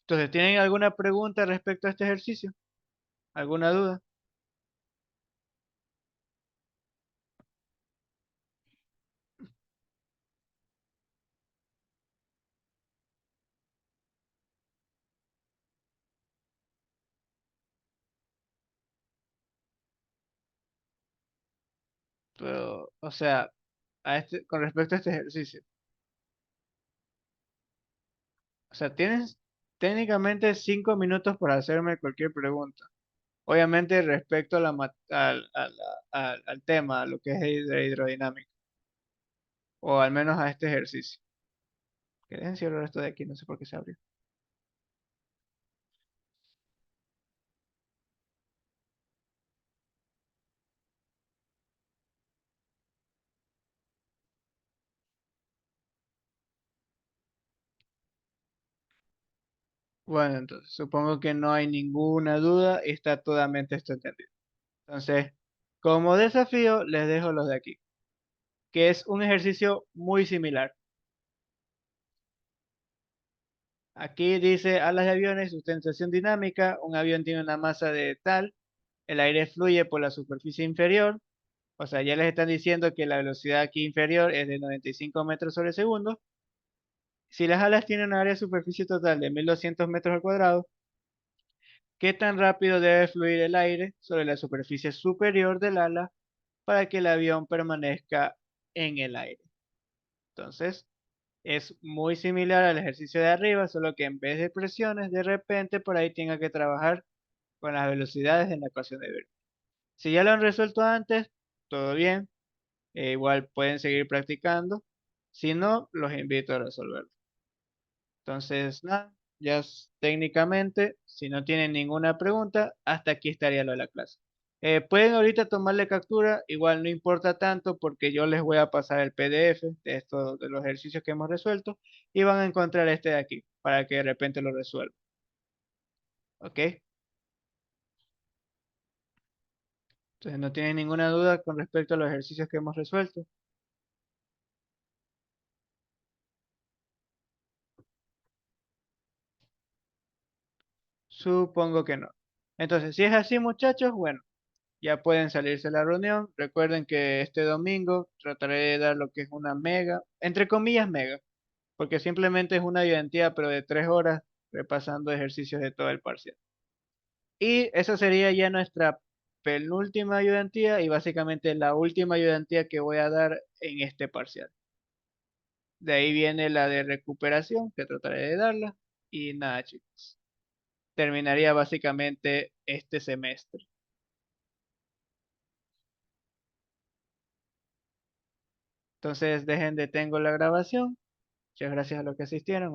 Entonces, ¿tienen alguna pregunta respecto a este ejercicio? ¿Alguna duda? Pero, o sea, con respecto a este ejercicio. O sea, tienes técnicamente 5 minutos para hacerme cualquier pregunta. Obviamente respecto a al tema, a lo que es hidrodinámica, o al menos a este ejercicio. ¿Querés cerrar esto de aquí? No sé por qué se abrió. Bueno, entonces supongo que no hay ninguna duda y está totalmente esto entendido. Entonces, como desafío, les dejo los de aquí, que es un ejercicio muy similar. Aquí dice alas de aviones, sustentación dinámica, un avión tiene una masa de tal, el aire fluye por la superficie inferior, o sea, ya les están diciendo que la velocidad aquí inferior es de 95 metros sobre segundo. Si las alas tienen un área de superficie total de 1200 metros al cuadrado, ¿qué tan rápido debe fluir el aire sobre la superficie superior del ala para que el avión permanezca en el aire? Entonces, es muy similar al ejercicio de arriba, solo que en vez de presiones, de repente por ahí tenga que trabajar con las velocidades en la ecuación de Bernoulli. Si ya lo han resuelto antes, todo bien, igual pueden seguir practicando. Si no, los invito a resolverlo. Entonces, nada, técnicamente, si no tienen ninguna pregunta, hasta aquí estaría lo de la clase. Pueden ahorita tomarle captura, igual no importa tanto porque yo les voy a pasar el PDF de esto, de los ejercicios que hemos resuelto y van a encontrar este de aquí para que de repente lo resuelvan. ¿Ok? Entonces, no tienen ninguna duda con respecto a los ejercicios que hemos resuelto. Supongo que no. Entonces, si es así, muchachos, bueno, ya pueden salirse de la reunión. Recuerden que este domingo trataré de dar lo que es una mega, entre comillas mega, porque simplemente es una ayudantía, pero de 3 horas, repasando ejercicios de todo el parcial. Y esa sería ya nuestra penúltima ayudantía y básicamente la última ayudantía que voy a dar en este parcial. De ahí viene la de recuperación, que trataré de darla. Y nada, chicos. Terminaría básicamente este semestre. Entonces, dejen detengo la grabación. Muchas gracias a los que asistieron.